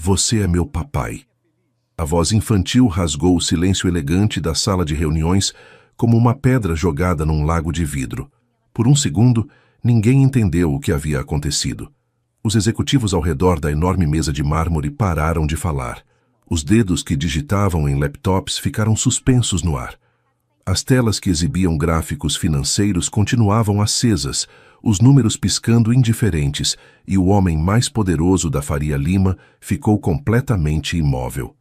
Você é meu papai. A voz infantil rasgou o silêncio elegante da sala de reuniões como uma pedra jogada num lago de vidro. Por um segundo, ninguém entendeu o que havia acontecido. Os executivos ao redor da enorme mesa de mármore pararam de falar. Os dedos que digitavam em laptops ficaram suspensos no ar. As telas que exibiam gráficos financeiros continuavam acesas, os números piscando indiferentes, e o homem mais poderoso da Faria Lima ficou completamente imóvel.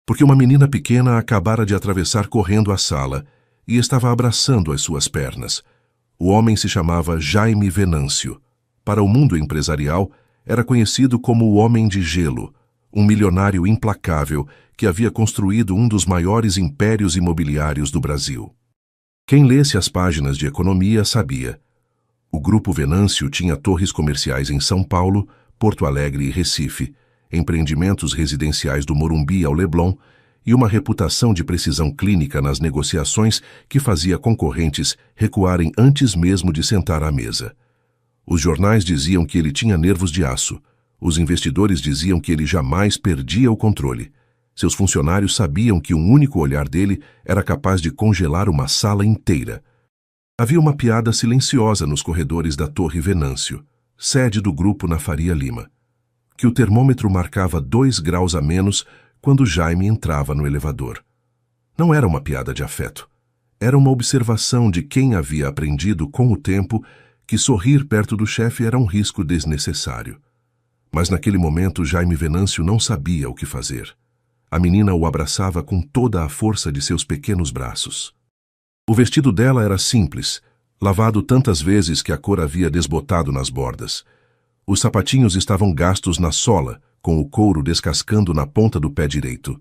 Porque uma menina pequena acabara de atravessar correndo a sala e estava abraçando as suas pernas. O homem se chamava Jaime Venâncio. Para o mundo empresarial, era conhecido como o Homem de Gelo, um milionário implacável que havia construído um dos maiores impérios imobiliários do Brasil. Quem lesse as páginas de economia sabia. O Grupo Venâncio tinha torres comerciais em São Paulo, Porto Alegre e Recife, empreendimentos residenciais do Morumbi ao Leblon e uma reputação de precisão clínica nas negociações que fazia concorrentes recuarem antes mesmo de sentar à mesa. Os jornais diziam que ele tinha nervos de aço. Os investidores diziam que ele jamais perdia o controle. Seus funcionários sabiam que um único olhar dele era capaz de congelar uma sala inteira. Havia uma piada silenciosa nos corredores da Torre Venâncio, sede do grupo na Faria Lima, que o termômetro marcava 2 graus a menos quando Jaime entrava no elevador. Não era uma piada de afeto. Era uma observação de quem havia aprendido com o tempo que sorrir perto do chefe era um risco desnecessário. Mas naquele momento Jaime Venâncio não sabia o que fazer. A menina o abraçava com toda a força de seus pequenos braços. O vestido dela era simples, lavado tantas vezes que a cor havia desbotado nas bordas. Os sapatinhos estavam gastos na sola, com o couro descascando na ponta do pé direito.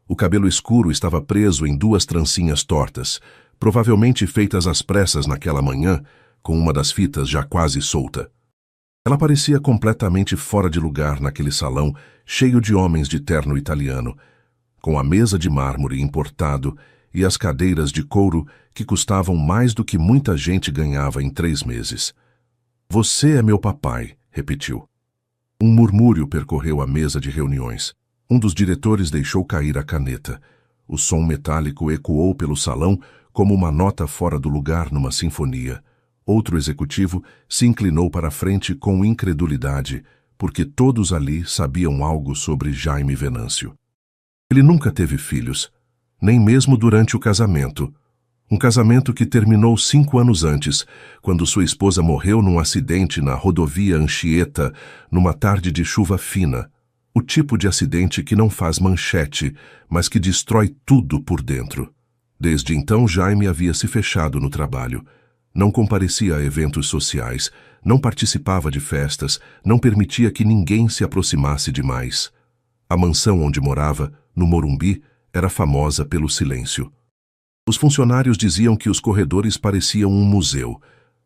O cabelo escuro estava preso em 2 trancinhas tortas, provavelmente feitas às pressas naquela manhã, com uma das fitas já quase solta. Ela parecia completamente fora de lugar naquele salão cheio de homens de terno italiano, com a mesa de mármore importado e as cadeiras de couro que custavam mais do que muita gente ganhava em 3 meses. Você é meu papai, repetiu. Um murmúrio percorreu a mesa de reuniões. Um dos diretores deixou cair a caneta. O som metálico ecoou pelo salão como uma nota fora do lugar numa sinfonia. Outro executivo se inclinou para a frente com incredulidade, porque todos ali sabiam algo sobre Jaime Venâncio. Ele nunca teve filhos, nem mesmo durante o casamento. Um casamento que terminou 5 anos antes, quando sua esposa morreu num acidente na rodovia Anchieta, numa tarde de chuva fina. O tipo de acidente que não faz manchete, mas que destrói tudo por dentro. Desde então, Jaime havia se fechado no trabalho. Não comparecia a eventos sociais, não participava de festas, não permitia que ninguém se aproximasse demais. A mansão onde morava, no Morumbi, era famosa pelo silêncio. Os funcionários diziam que os corredores pareciam um museu,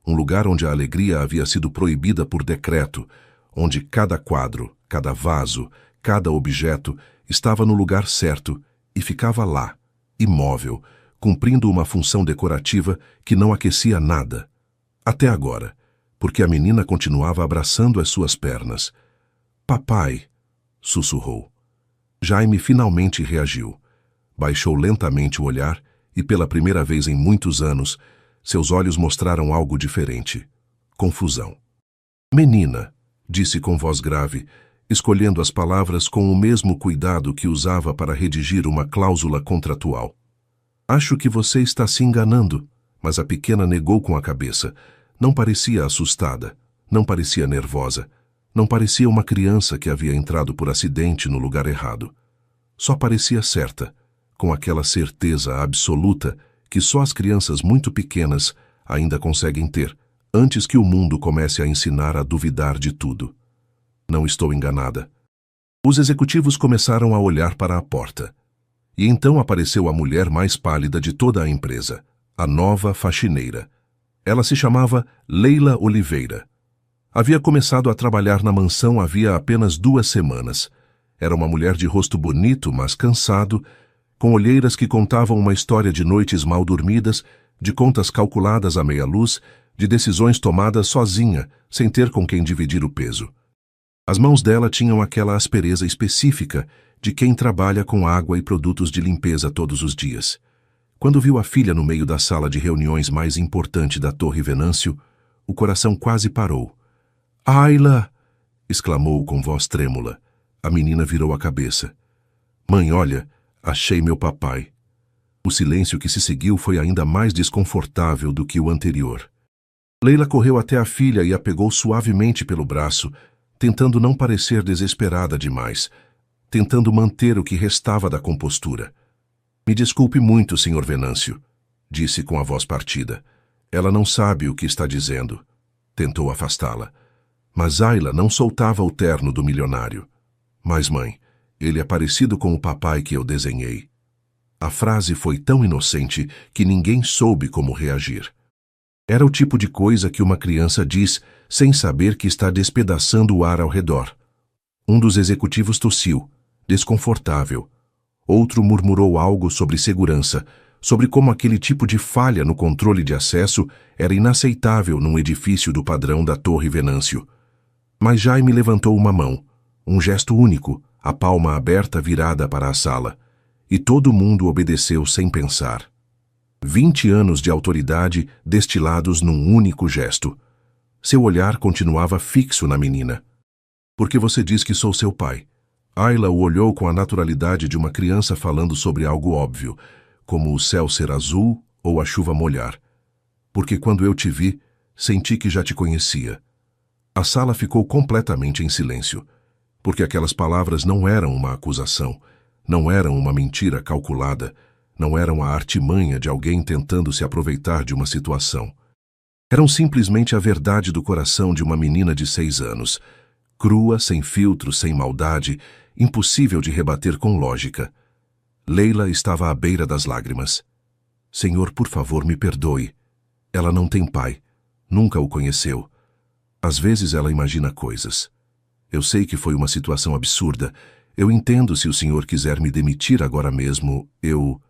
um lugar onde a alegria havia sido proibida por decreto, onde cada quadro, cada vaso, cada objeto estava no lugar certo e ficava lá, imóvel, cumprindo uma função decorativa que não aquecia nada. Até agora, porque a menina continuava abraçando as suas pernas. Papai, sussurrou. Jaime finalmente reagiu. Baixou lentamente o olhar e, pela primeira vez em muitos anos, seus olhos mostraram algo diferente. Confusão. Menina, disse com voz grave, escolhendo as palavras com o mesmo cuidado que usava para redigir uma cláusula contratual. Acho que você está se enganando, mas a pequena negou com a cabeça. Não parecia assustada, não parecia nervosa, não parecia uma criança que havia entrado por acidente no lugar errado. Só parecia certa, com aquela certeza absoluta que só as crianças muito pequenas ainda conseguem ter, antes que o mundo comece a ensinar a duvidar de tudo. Não estou enganada. Os executivos começaram a olhar para a porta. E então apareceu a mulher mais pálida de toda a empresa, a nova faxineira. Ela se chamava Leila Oliveira. Havia começado a trabalhar na mansão havia apenas 2 semanas. Era uma mulher de rosto bonito, mas cansado, com olheiras que contavam uma história de noites mal dormidas, de contas calculadas à meia luz, de decisões tomadas sozinha, sem ter com quem dividir o peso. As mãos dela tinham aquela aspereza específica de quem trabalha com água e produtos de limpeza todos os dias. Quando viu a filha no meio da sala de reuniões mais importante da Torre Venâncio, o coração quase parou. "Ayla!" exclamou com voz trêmula. A menina virou a cabeça. "Mãe, olha, achei meu papai." O silêncio que se seguiu foi ainda mais desconfortável do que o anterior. Leila correu até a filha e a pegou suavemente pelo braço, tentando não parecer desesperada demais, tentando manter o que restava da compostura. "Me desculpe muito, Sr. Venâncio", disse com a voz partida. "Ela não sabe o que está dizendo." Tentou afastá-la. Mas Ayla não soltava o terno do milionário. "Mas, mãe, ele é parecido com o papai que eu desenhei." A frase foi tão inocente que ninguém soube como reagir. Era o tipo de coisa que uma criança diz sem saber que está despedaçando o ar ao redor. Um dos executivos tossiu, desconfortável. Outro murmurou algo sobre segurança, sobre como aquele tipo de falha no controle de acesso era inaceitável num edifício do padrão da Torre Venâncio. Mas Jaime levantou uma mão, um gesto único, a palma aberta virada para a sala, e todo mundo obedeceu sem pensar. 20 anos de autoridade destilados num único gesto. Seu olhar continuava fixo na menina. "Por que você diz que sou seu pai?" Ayla o olhou com a naturalidade de uma criança falando sobre algo óbvio, como o céu ser azul ou a chuva molhar. "Porque quando eu te vi, senti que já te conhecia." A sala ficou completamente em silêncio, porque aquelas palavras não eram uma acusação, não eram uma mentira calculada, não eram a artimanha de alguém tentando se aproveitar de uma situação. Eram simplesmente a verdade do coração de uma menina de 6 anos, crua, sem filtro, sem maldade, impossível de rebater com lógica. Leila estava à beira das lágrimas. "Senhor, por favor, me perdoe. Ela não tem pai. Nunca o conheceu. Às vezes ela imagina coisas. Eu sei que foi uma situação absurda. Eu entendo se o senhor quiser me demitir agora mesmo, eu..."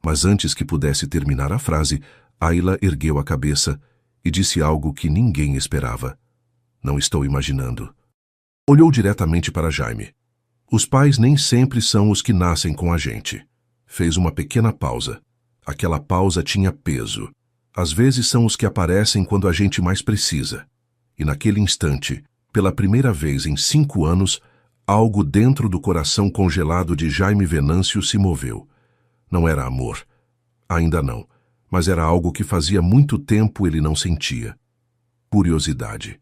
Mas antes que pudesse terminar a frase, Ayla ergueu a cabeça e disse algo que ninguém esperava. "Não estou imaginando." Olhou diretamente para Jaime. "Os pais nem sempre são os que nascem com a gente." Fez uma pequena pausa. Aquela pausa tinha peso. "Às vezes são os que aparecem quando a gente mais precisa." E naquele instante, pela primeira vez em 5 anos, algo dentro do coração congelado de Jaime Venâncio se moveu. Não era amor. Ainda não. Mas era algo que fazia muito tempo ele não sentia. Curiosidade.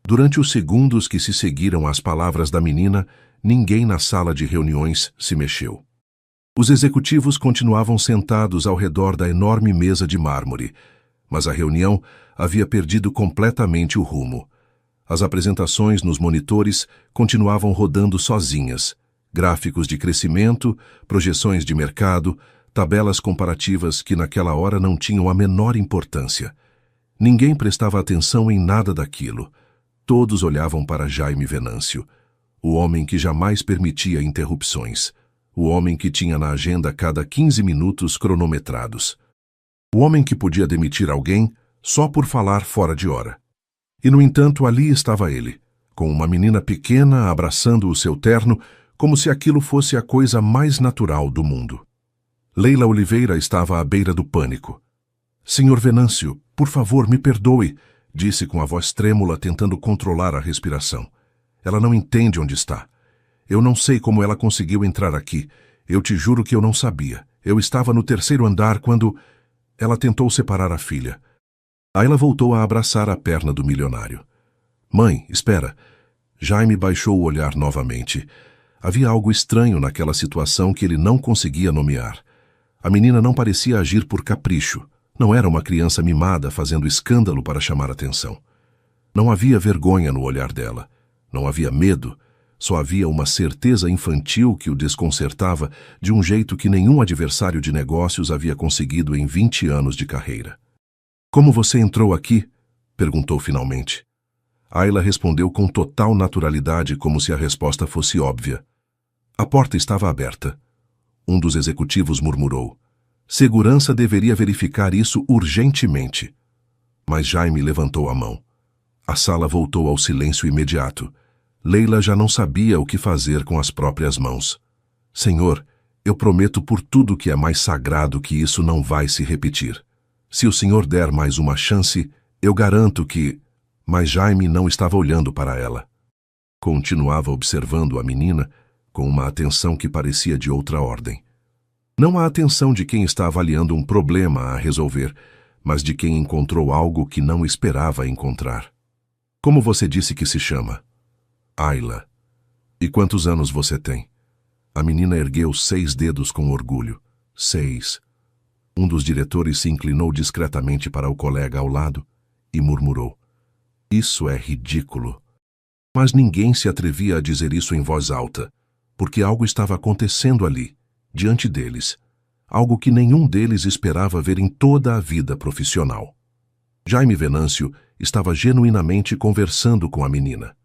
Durante os segundos que se seguiram às palavras da menina, ninguém na sala de reuniões se mexeu. Os executivos continuavam sentados ao redor da enorme mesa de mármore, mas a reunião havia perdido completamente o rumo. As apresentações nos monitores continuavam rodando sozinhas. Gráficos de crescimento, projeções de mercado, tabelas comparativas que naquela hora não tinham a menor importância. Ninguém prestava atenção em nada daquilo. Todos olhavam para Jaime Venâncio, o homem que jamais permitia interrupções, o homem que tinha na agenda cada 15 minutos cronometrados, o homem que podia demitir alguém só por falar fora de hora. E, no entanto, ali estava ele, com uma menina pequena abraçando o seu terno, como se aquilo fosse a coisa mais natural do mundo. Leila Oliveira estava à beira do pânico. "Senhor Venâncio, por favor, me perdoe", disse com a voz trêmula, tentando controlar a respiração. "Ela não entende onde está. Eu não sei como ela conseguiu entrar aqui. Eu te juro que eu não sabia. Eu estava no 3º andar quando..." Ela tentou separar a filha. Ayla voltou a abraçar a perna do milionário. "Mãe, espera." Jaime baixou o olhar novamente. Havia algo estranho naquela situação que ele não conseguia nomear. A menina não parecia agir por capricho. Não era uma criança mimada fazendo escândalo para chamar atenção. Não havia vergonha no olhar dela. Não havia medo. Só havia uma certeza infantil que o desconcertava de um jeito que nenhum adversário de negócios havia conseguido em 20 anos de carreira. "Como você entrou aqui?" perguntou finalmente. Ayla respondeu com total naturalidade, como se a resposta fosse óbvia. "A porta estava aberta." Um dos executivos murmurou. "Segurança deveria verificar isso urgentemente." Mas Jaime levantou a mão. A sala voltou ao silêncio imediato. Leila já não sabia o que fazer com as próprias mãos. Senhor, eu prometo por tudo que é mais sagrado que isso não vai se repetir. Se o Senhor der mais uma chance, eu garanto que... Mas Jaime não estava olhando para ela. Continuava observando a menina com uma atenção que parecia de outra ordem. Não a atenção de quem está avaliando um problema a resolver, mas de quem encontrou algo que não esperava encontrar. Como você disse que se chama? Ayla. E quantos anos você tem? A menina ergueu 6 dedos com orgulho. 6. Um dos diretores se inclinou discretamente para o colega ao lado e murmurou: Isso é ridículo. Mas ninguém se atrevia a dizer isso em voz alta, porque algo estava acontecendo ali, diante deles. Algo que nenhum deles esperava ver em toda a vida profissional. Jaime Venâncio estava genuinamente conversando com a menina.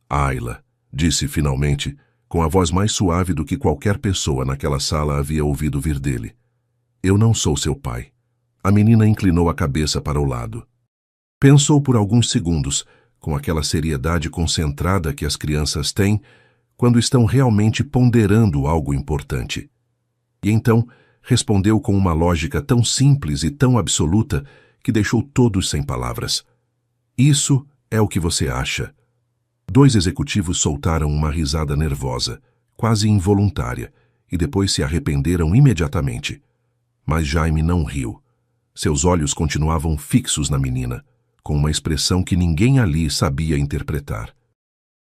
Ayla, disse finalmente, com a voz mais suave do que qualquer pessoa naquela sala havia ouvido vir dele. Eu não sou seu pai. A menina inclinou a cabeça para o lado. Pensou por alguns segundos, com aquela seriedade concentrada que as crianças têm quando estão realmente ponderando algo importante. E então respondeu com uma lógica tão simples e tão absoluta que deixou todos sem palavras. Isso é o que você acha. 2 executivos soltaram uma risada nervosa, quase involuntária, e depois se arrependeram imediatamente. Mas Jaime não riu. Seus olhos continuavam fixos na menina, com uma expressão que ninguém ali sabia interpretar.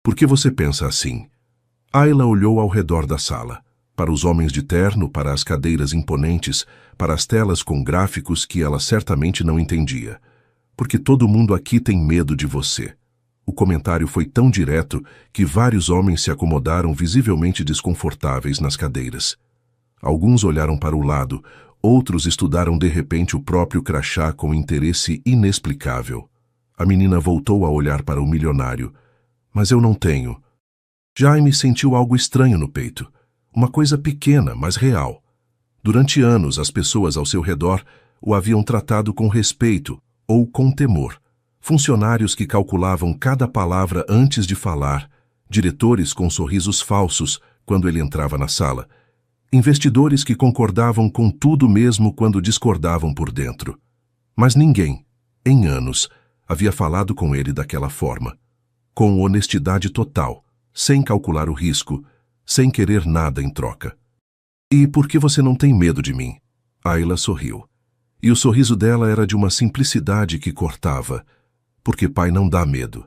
Por que você pensa assim? Ayla olhou ao redor da sala, para os homens de terno, para as cadeiras imponentes, para as telas com gráficos que ela certamente não entendia. Porque todo mundo aqui tem medo de você. O comentário foi tão direto que vários homens se acomodaram visivelmente desconfortáveis nas cadeiras. Alguns olharam para o lado, outros estudaram de repente o próprio crachá com interesse inexplicável. A menina voltou a olhar para o milionário. Mas eu não tenho. Jaime sentiu algo estranho no peito. Uma coisa pequena, mas real. Durante anos, as pessoas ao seu redor o haviam tratado com respeito ou com temor. Funcionários que calculavam cada palavra antes de falar, diretores com sorrisos falsos quando ele entrava na sala, investidores que concordavam com tudo mesmo quando discordavam por dentro. Mas ninguém, em anos, havia falado com ele daquela forma, com honestidade total, sem calcular o risco, sem querer nada em troca. E por que você não tem medo de mim? Ayla sorriu. E o sorriso dela era de uma simplicidade que cortava, porque pai não dá medo.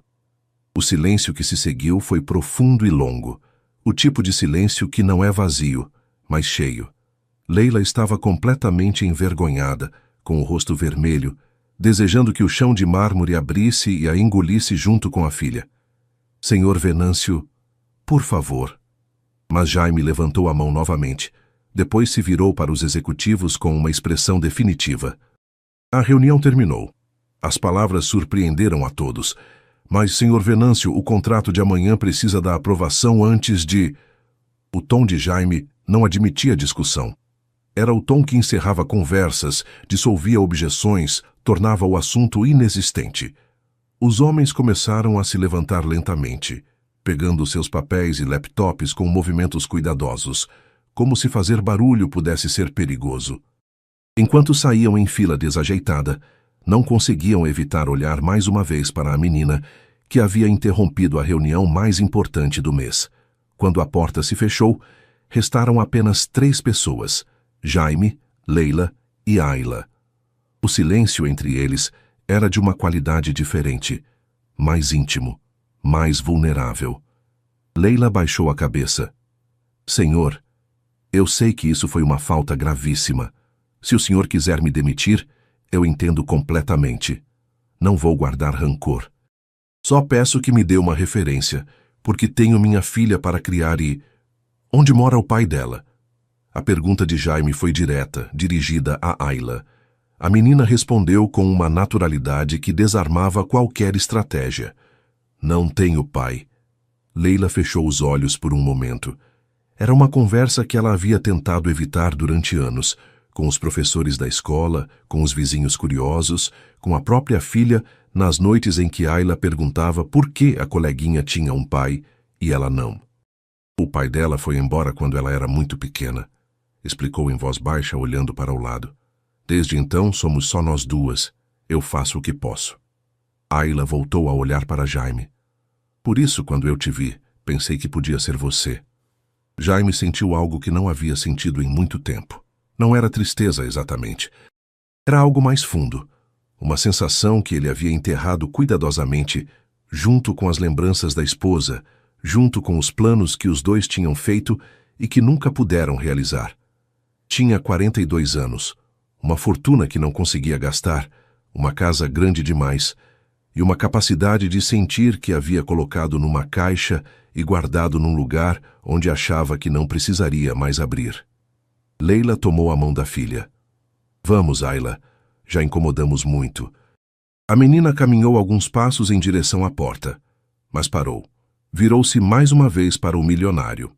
O silêncio que se seguiu foi profundo e longo, o tipo de silêncio que não é vazio, mas cheio. Leila estava completamente envergonhada, com o rosto vermelho, desejando que o chão de mármore abrisse e a engolisse junto com a filha. Senhor Venâncio, por favor. Mas Jaime levantou a mão novamente. Depois se virou para os executivos com uma expressão definitiva. A reunião terminou. As palavras surpreenderam a todos. Mas, Sr. Venâncio, o contrato de amanhã precisa da aprovação antes de... O tom de Jaime não admitia discussão. Era o tom que encerrava conversas, dissolvia objeções, tornava o assunto inexistente. Os homens começaram a se levantar lentamente, pegando seus papéis e laptops com movimentos cuidadosos, como se fazer barulho pudesse ser perigoso. Enquanto saíam em fila desajeitada, não conseguiam evitar olhar mais uma vez para a menina, que havia interrompido a reunião mais importante do mês. Quando a porta se fechou, restaram apenas 3 pessoas, Jaime, Leila e Ayla. O silêncio entre eles era de uma qualidade diferente, mais íntimo, mais vulnerável. Leila baixou a cabeça. Senhor, eu sei que isso foi uma falta gravíssima. Se o senhor quiser me demitir, eu entendo completamente. Não vou guardar rancor. Só peço que me dê uma referência, porque tenho minha filha para criar e... Onde mora o pai dela? A pergunta de Jaime foi direta, dirigida a Ayla. A menina respondeu com uma naturalidade que desarmava qualquer estratégia. Não tenho pai. Leila fechou os olhos por um momento. Era uma conversa que ela havia tentado evitar durante anos, com os professores da escola, com os vizinhos curiosos, com a própria filha, nas noites em que Ayla perguntava por que a coleguinha tinha um pai, e ela não. O pai dela foi embora quando ela era muito pequena, explicou em voz baixa, olhando para o lado. Desde então somos só nós duas. Eu faço o que posso. Ayla voltou a olhar para Jaime. Por isso, quando eu te vi, pensei que podia ser você. Jaime sentiu algo que não havia sentido em muito tempo. Não era tristeza exatamente. Era algo mais fundo. Uma sensação que ele havia enterrado cuidadosamente, junto com as lembranças da esposa, junto com os planos que os dois tinham feito e que nunca puderam realizar. Tinha 42 anos, uma fortuna que não conseguia gastar, uma casa grande demais e uma capacidade de sentir que havia colocado numa caixa e guardado num lugar onde achava que não precisaria mais abrir. Leila tomou a mão da filha. Vamos, Ayla, já incomodamos muito. A menina caminhou alguns passos em direção à porta, mas parou. Virou-se mais uma vez para o milionário.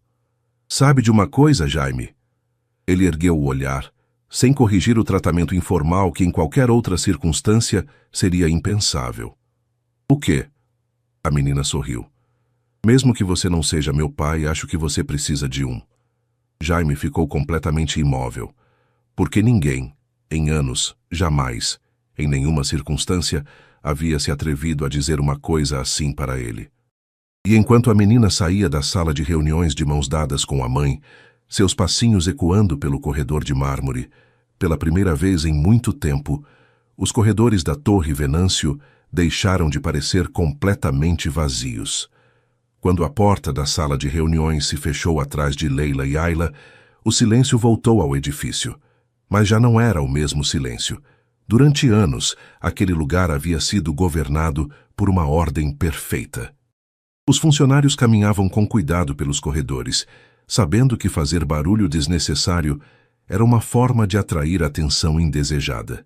Sabe de uma coisa, Jaime? Ele ergueu o olhar, sem corrigir o tratamento informal que em qualquer outra circunstância seria impensável. O quê? A menina sorriu. Mesmo que você não seja meu pai, acho que você precisa de um. Jaime ficou completamente imóvel, porque ninguém, em anos, jamais, em nenhuma circunstância, havia se atrevido a dizer uma coisa assim para ele. E enquanto a menina saía da sala de reuniões de mãos dadas com a mãe, seus passinhos ecoando pelo corredor de mármore, pela primeira vez em muito tempo, os corredores da Torre Venâncio deixaram de parecer completamente vazios. Quando a porta da sala de reuniões se fechou atrás de Leila e Ayla, o silêncio voltou ao edifício. Mas já não era o mesmo silêncio. Durante anos, aquele lugar havia sido governado por uma ordem perfeita. Os funcionários caminhavam com cuidado pelos corredores, sabendo que fazer barulho desnecessário era uma forma de atrair atenção indesejada.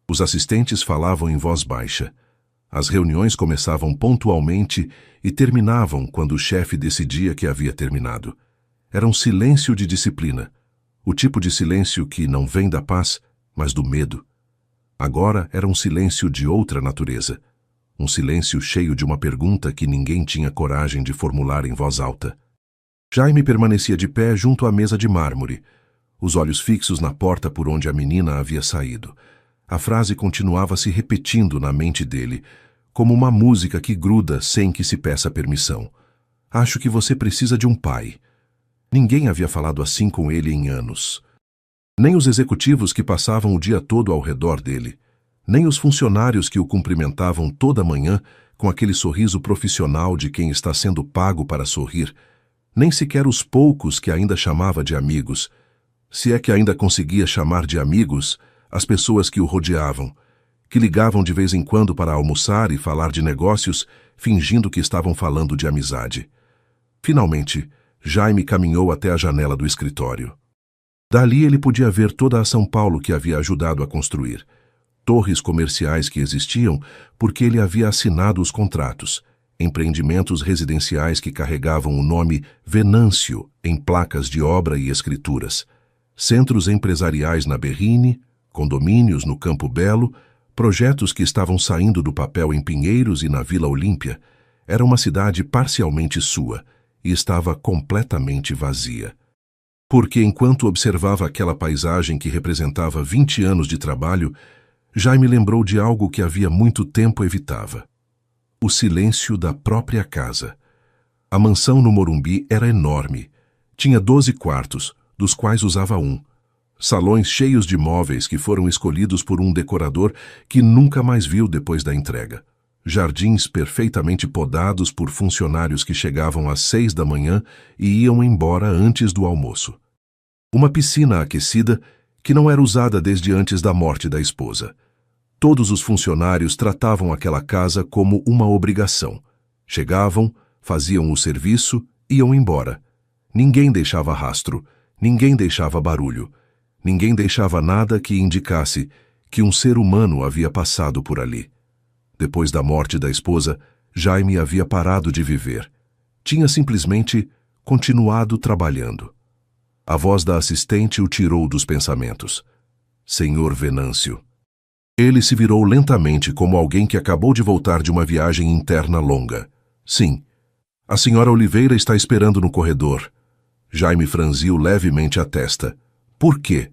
Os assistentes falavam em voz baixa. As reuniões começavam pontualmente e terminavam quando o chefe decidia que havia terminado. Era um silêncio de disciplina, o tipo de silêncio que não vem da paz, mas do medo. Agora era um silêncio de outra natureza, um silêncio cheio de uma pergunta que ninguém tinha coragem de formular em voz alta. Jaime permanecia de pé junto à mesa de mármore, os olhos fixos na porta por onde a menina havia saído. A frase continuava se repetindo na mente dele, como uma música que gruda sem que se peça permissão. Acho que você precisa de um pai. Ninguém havia falado assim com ele em anos. Nem os executivos que passavam o dia todo ao redor dele, nem os funcionários que o cumprimentavam toda manhã com aquele sorriso profissional de quem está sendo pago para sorrir, nem sequer os poucos que ainda chamava de amigos, se é que ainda conseguia chamar de amigos as pessoas que o rodeavam, que ligavam de vez em quando para almoçar e falar de negócios, fingindo que estavam falando de amizade. Finalmente, Jaime caminhou até a janela do escritório. Dali ele podia ver toda a São Paulo que havia ajudado a construir, torres comerciais que existiam porque ele havia assinado os contratos, empreendimentos residenciais que carregavam o nome Venâncio em placas de obra e escrituras, centros empresariais na Berrine, condomínios no Campo Belo, projetos que estavam saindo do papel em Pinheiros e na Vila Olímpia. Era uma cidade parcialmente sua e estava completamente vazia. Porque enquanto observava aquela paisagem que representava 20 anos de trabalho, Jaime lembrou de algo que havia muito tempo evitava. O silêncio da própria casa. A mansão no Morumbi era enorme. Tinha 12 quartos, dos quais usava um. Salões cheios de móveis que foram escolhidos por um decorador que nunca mais viu depois da entrega. Jardins perfeitamente podados por funcionários que chegavam às 6 da manhã e iam embora antes do almoço. Uma piscina aquecida que não era usada desde antes da morte da esposa. Todos os funcionários tratavam aquela casa como uma obrigação. Chegavam, faziam o serviço, iam embora. Ninguém deixava rastro, ninguém deixava barulho, ninguém deixava nada que indicasse que um ser humano havia passado por ali. Depois da morte da esposa, Jaime havia parado de viver. Tinha simplesmente continuado trabalhando. A voz da assistente o tirou dos pensamentos. Senhor Venâncio. Ele se virou lentamente como alguém que acabou de voltar de uma viagem interna longa. Sim, A senhora Oliveira está esperando no corredor. Jaime franziu levemente a testa. Por quê?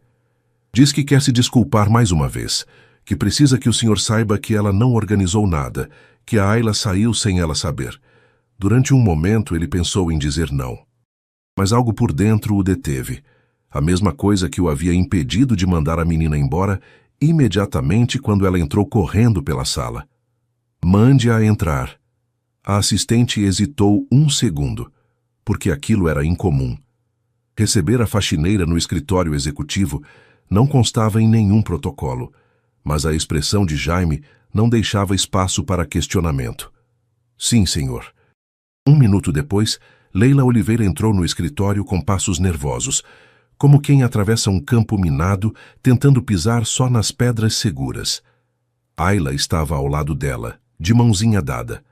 Diz que quer se desculpar mais uma vez, que precisa que o senhor saiba que ela não organizou nada, que a Ayla saiu sem ela saber. Durante um momento ele pensou em dizer não. Mas algo por dentro o deteve. A mesma coisa que o havia impedido de mandar a menina embora imediatamente quando ela entrou correndo pela sala. Mande-a entrar. A assistente hesitou um segundo, porque aquilo era incomum. Receber a faxineira no escritório executivo não constava em nenhum protocolo, mas a expressão de Jaime não deixava espaço para questionamento. Sim, senhor. Um minuto depois, Leila Oliveira entrou no escritório com passos nervosos, como quem atravessa um campo minado, tentando pisar só nas pedras seguras. Ayla estava ao lado dela, de mãozinha dada.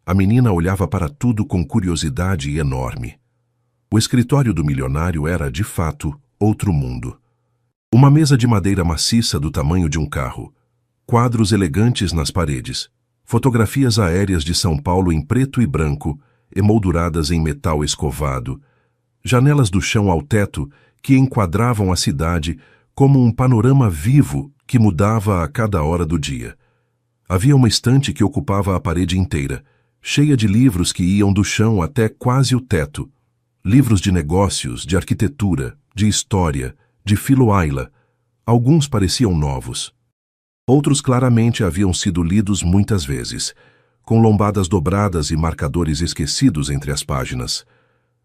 A menina olhava para tudo com curiosidade enorme. O escritório do milionário era, de fato, outro mundo. Uma mesa de madeira maciça do tamanho de um carro, quadros elegantes nas paredes, fotografias aéreas de São Paulo em preto e branco, emolduradas em metal escovado, janelas do chão ao teto que enquadravam a cidade como um panorama vivo que mudava a cada hora do dia. Havia uma estante que ocupava a parede inteira, cheia de livros que iam do chão até quase o teto. Livros de negócios, de arquitetura, de história, de filo Ayla. Alguns pareciam novos. Outros claramente haviam sido lidos muitas vezes, com lombadas dobradas e marcadores esquecidos entre as páginas.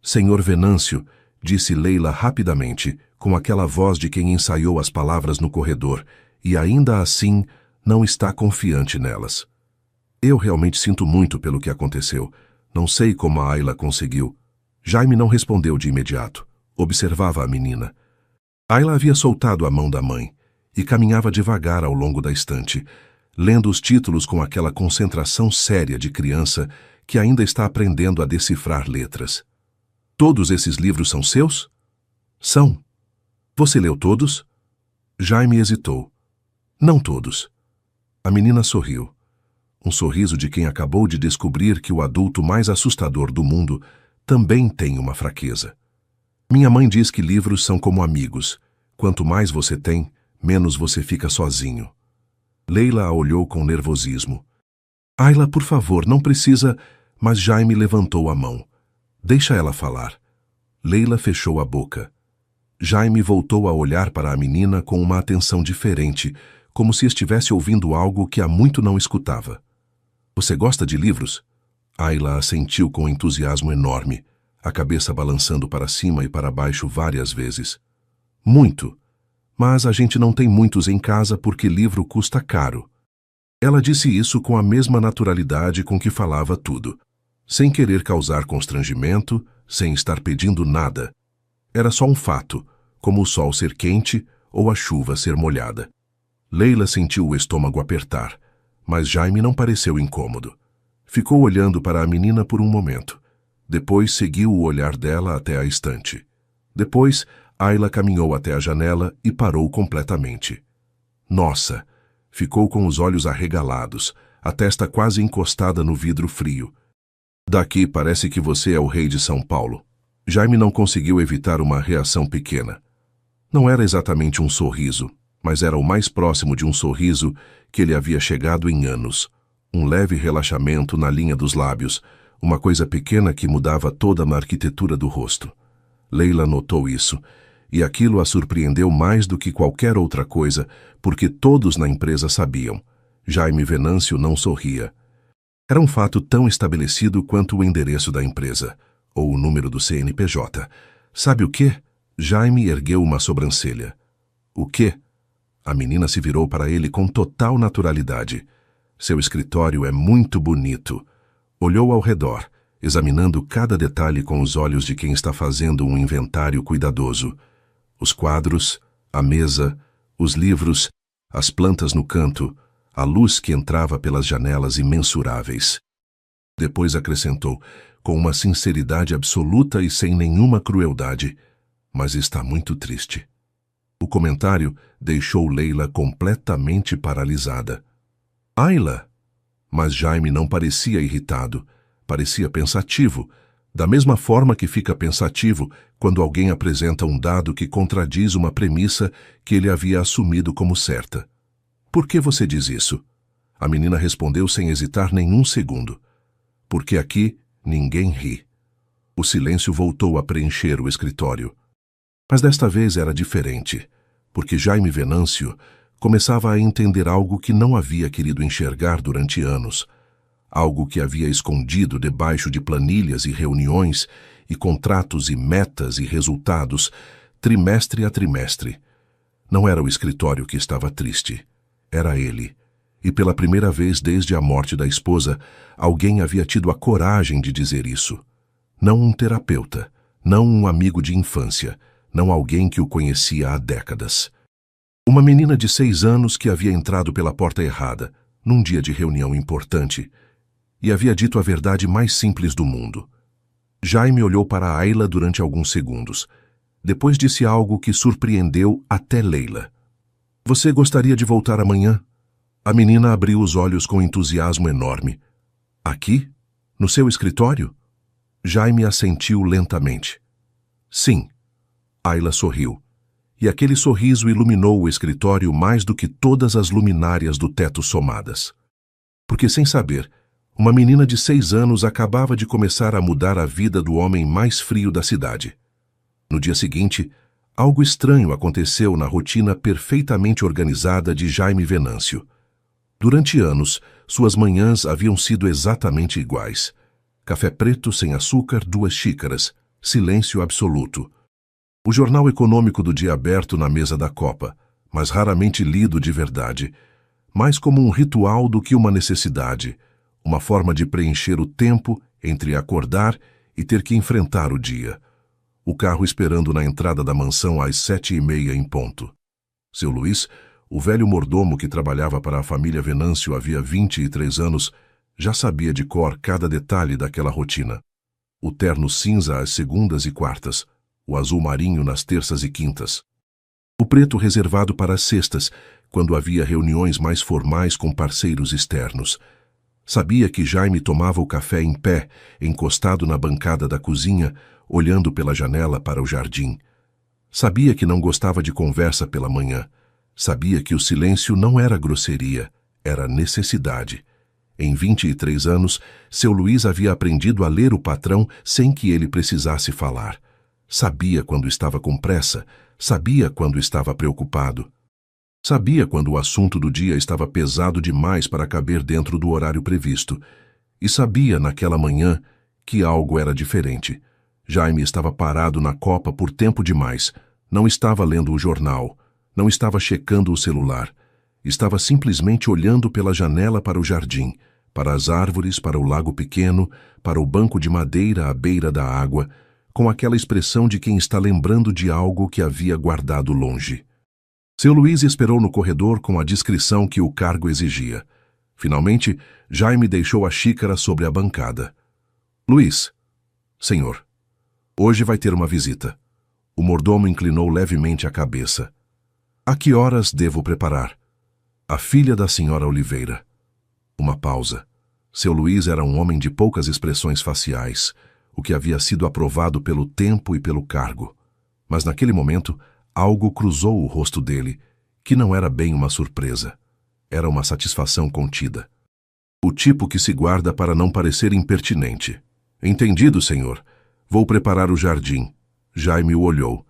Senhor Venâncio, disse Leila rapidamente, com aquela voz de quem ensaiou as palavras no corredor, e ainda assim não está confiante nelas. Eu realmente sinto muito pelo que aconteceu. Não sei como a Ayla conseguiu. Jaime não respondeu de imediato. Observava a menina. Ayla havia soltado a mão da mãe e caminhava devagar ao longo da estante, lendo os títulos com aquela concentração séria de criança que ainda está aprendendo a decifrar letras. Todos esses livros são seus? São. Você leu todos? Jaime hesitou. Não todos. A menina sorriu. Um sorriso de quem acabou de descobrir que o adulto mais assustador do mundo também tem uma fraqueza. Minha mãe diz que livros são como amigos. Quanto mais você tem, menos você fica sozinho. Leila a olhou com nervosismo. Ayla, por favor, não precisa... Mas Jaime levantou a mão. Deixa ela falar. Leila fechou a boca. Jaime voltou a olhar para a menina com uma atenção diferente, como se estivesse ouvindo algo que há muito não escutava. Você gosta de livros? Ayla assentiu com entusiasmo enorme, a cabeça balançando para cima e para baixo várias vezes. Muito. Mas a gente não tem muitos em casa porque livro custa caro. Ela disse isso com a mesma naturalidade com que falava tudo, sem querer causar constrangimento, sem estar pedindo nada. Era só um fato, como o sol ser quente ou a chuva ser molhada. Leila sentiu o estômago apertar, mas Jaime não pareceu incômodo. Ficou olhando para a menina por um momento. Depois seguiu o olhar dela até a estante. Depois, Ayla caminhou até a janela e parou completamente. Nossa! Ficou com os olhos arregalados, a testa quase encostada no vidro frio. Daqui parece que você é o rei de São Paulo. Jaime não conseguiu evitar uma reação pequena. Não era exatamente um sorriso, mas era o mais próximo de um sorriso que ele havia chegado em anos. Um leve relaxamento na linha dos lábios, uma coisa pequena que mudava toda a arquitetura do rosto. Leila notou isso, e aquilo a surpreendeu mais do que qualquer outra coisa, porque todos na empresa sabiam. Jaime Venâncio não sorria. Era um fato tão estabelecido quanto o endereço da empresa, ou o número do CNPJ. Sabe o quê? Jaime ergueu uma sobrancelha. O quê? A menina se virou para ele com total naturalidade. Seu escritório é muito bonito. Olhou ao redor, examinando cada detalhe com os olhos de quem está fazendo um inventário cuidadoso. Os quadros, a mesa, os livros, as plantas no canto, a luz que entrava pelas janelas imensuráveis. Depois acrescentou, com uma sinceridade absoluta e sem nenhuma crueldade, mas está muito triste. O comentário deixou Leila completamente paralisada. Ayla! Mas Jaime não parecia irritado. Parecia pensativo, da mesma forma que fica pensativo quando alguém apresenta um dado que contradiz uma premissa que ele havia assumido como certa. Por que você diz isso? A menina respondeu sem hesitar nenhum segundo. Porque aqui ninguém ri. O silêncio voltou a preencher o escritório. Mas desta vez era diferente, porque Jaime Venâncio começava a entender algo que não havia querido enxergar durante anos, algo que havia escondido debaixo de planilhas e reuniões e contratos e metas e resultados, trimestre a trimestre. Não era o escritório que estava triste, era ele. E pela primeira vez desde a morte da esposa, alguém havia tido a coragem de dizer isso. Não um terapeuta, não um amigo de infância, não alguém que o conhecia há décadas. Uma menina de 6 anos que havia entrado pela porta errada, num dia de reunião importante, e havia dito a verdade mais simples do mundo. Jaime olhou para Ayla durante alguns segundos. Depois disse algo que surpreendeu até Leila. Você gostaria de voltar amanhã? A menina abriu os olhos com entusiasmo enorme. Aqui? No seu escritório? Jaime assentiu lentamente. Sim. Ayla sorriu. E aquele sorriso iluminou o escritório mais do que todas as luminárias do teto somadas. Porque, sem saber, uma menina de 6 anos acabava de começar a mudar a vida do homem mais frio da cidade. No dia seguinte, algo estranho aconteceu na rotina perfeitamente organizada de Jaime Venâncio. Durante anos, suas manhãs haviam sido exatamente iguais. Café preto sem açúcar, 2 xícaras, silêncio absoluto. O jornal econômico do dia aberto na mesa da copa, mas raramente lido de verdade, mais como um ritual do que uma necessidade, uma forma de preencher o tempo entre acordar e ter que enfrentar o dia. O carro esperando na entrada da mansão às 7h30 em ponto. Seu Luiz, o velho mordomo que trabalhava para a família Venâncio havia 23 anos, já sabia de cor cada detalhe daquela rotina. O terno cinza às segundas e quartas, o azul marinho nas terças e quintas. O preto reservado para as sextas, quando havia reuniões mais formais com parceiros externos. Sabia que Jaime tomava o café em pé, encostado na bancada da cozinha, olhando pela janela para o jardim. Sabia que não gostava de conversa pela manhã. Sabia que o silêncio não era grosseria, era necessidade. Em 23 anos, seu Luiz havia aprendido a ler o patrão sem que ele precisasse falar. Sabia quando estava com pressa, sabia quando estava preocupado. Sabia quando o assunto do dia estava pesado demais para caber dentro do horário previsto. E sabia, naquela manhã, que algo era diferente. Jaime estava parado na copa por tempo demais. Não estava lendo o jornal. Não estava checando o celular. Estava simplesmente olhando pela janela para o jardim, para as árvores, para o lago pequeno, para o banco de madeira à beira da água, com aquela expressão de quem está lembrando de algo que havia guardado longe. Seu Luiz esperou no corredor com a discrição que o cargo exigia. Finalmente, Jaime deixou a xícara sobre a bancada. Luiz. Senhor. Hoje vai ter uma visita. O mordomo inclinou levemente a cabeça. A que horas devo preparar? A filha da senhora Oliveira. Uma pausa. Seu Luiz era um homem de poucas expressões faciais, o que havia sido aprovado pelo tempo e pelo cargo. Mas naquele momento, algo cruzou o rosto dele, que não era bem uma surpresa. Era uma satisfação contida. O tipo que se guarda para não parecer impertinente. Entendido, senhor. Vou preparar o jardim. Jaime o olhou.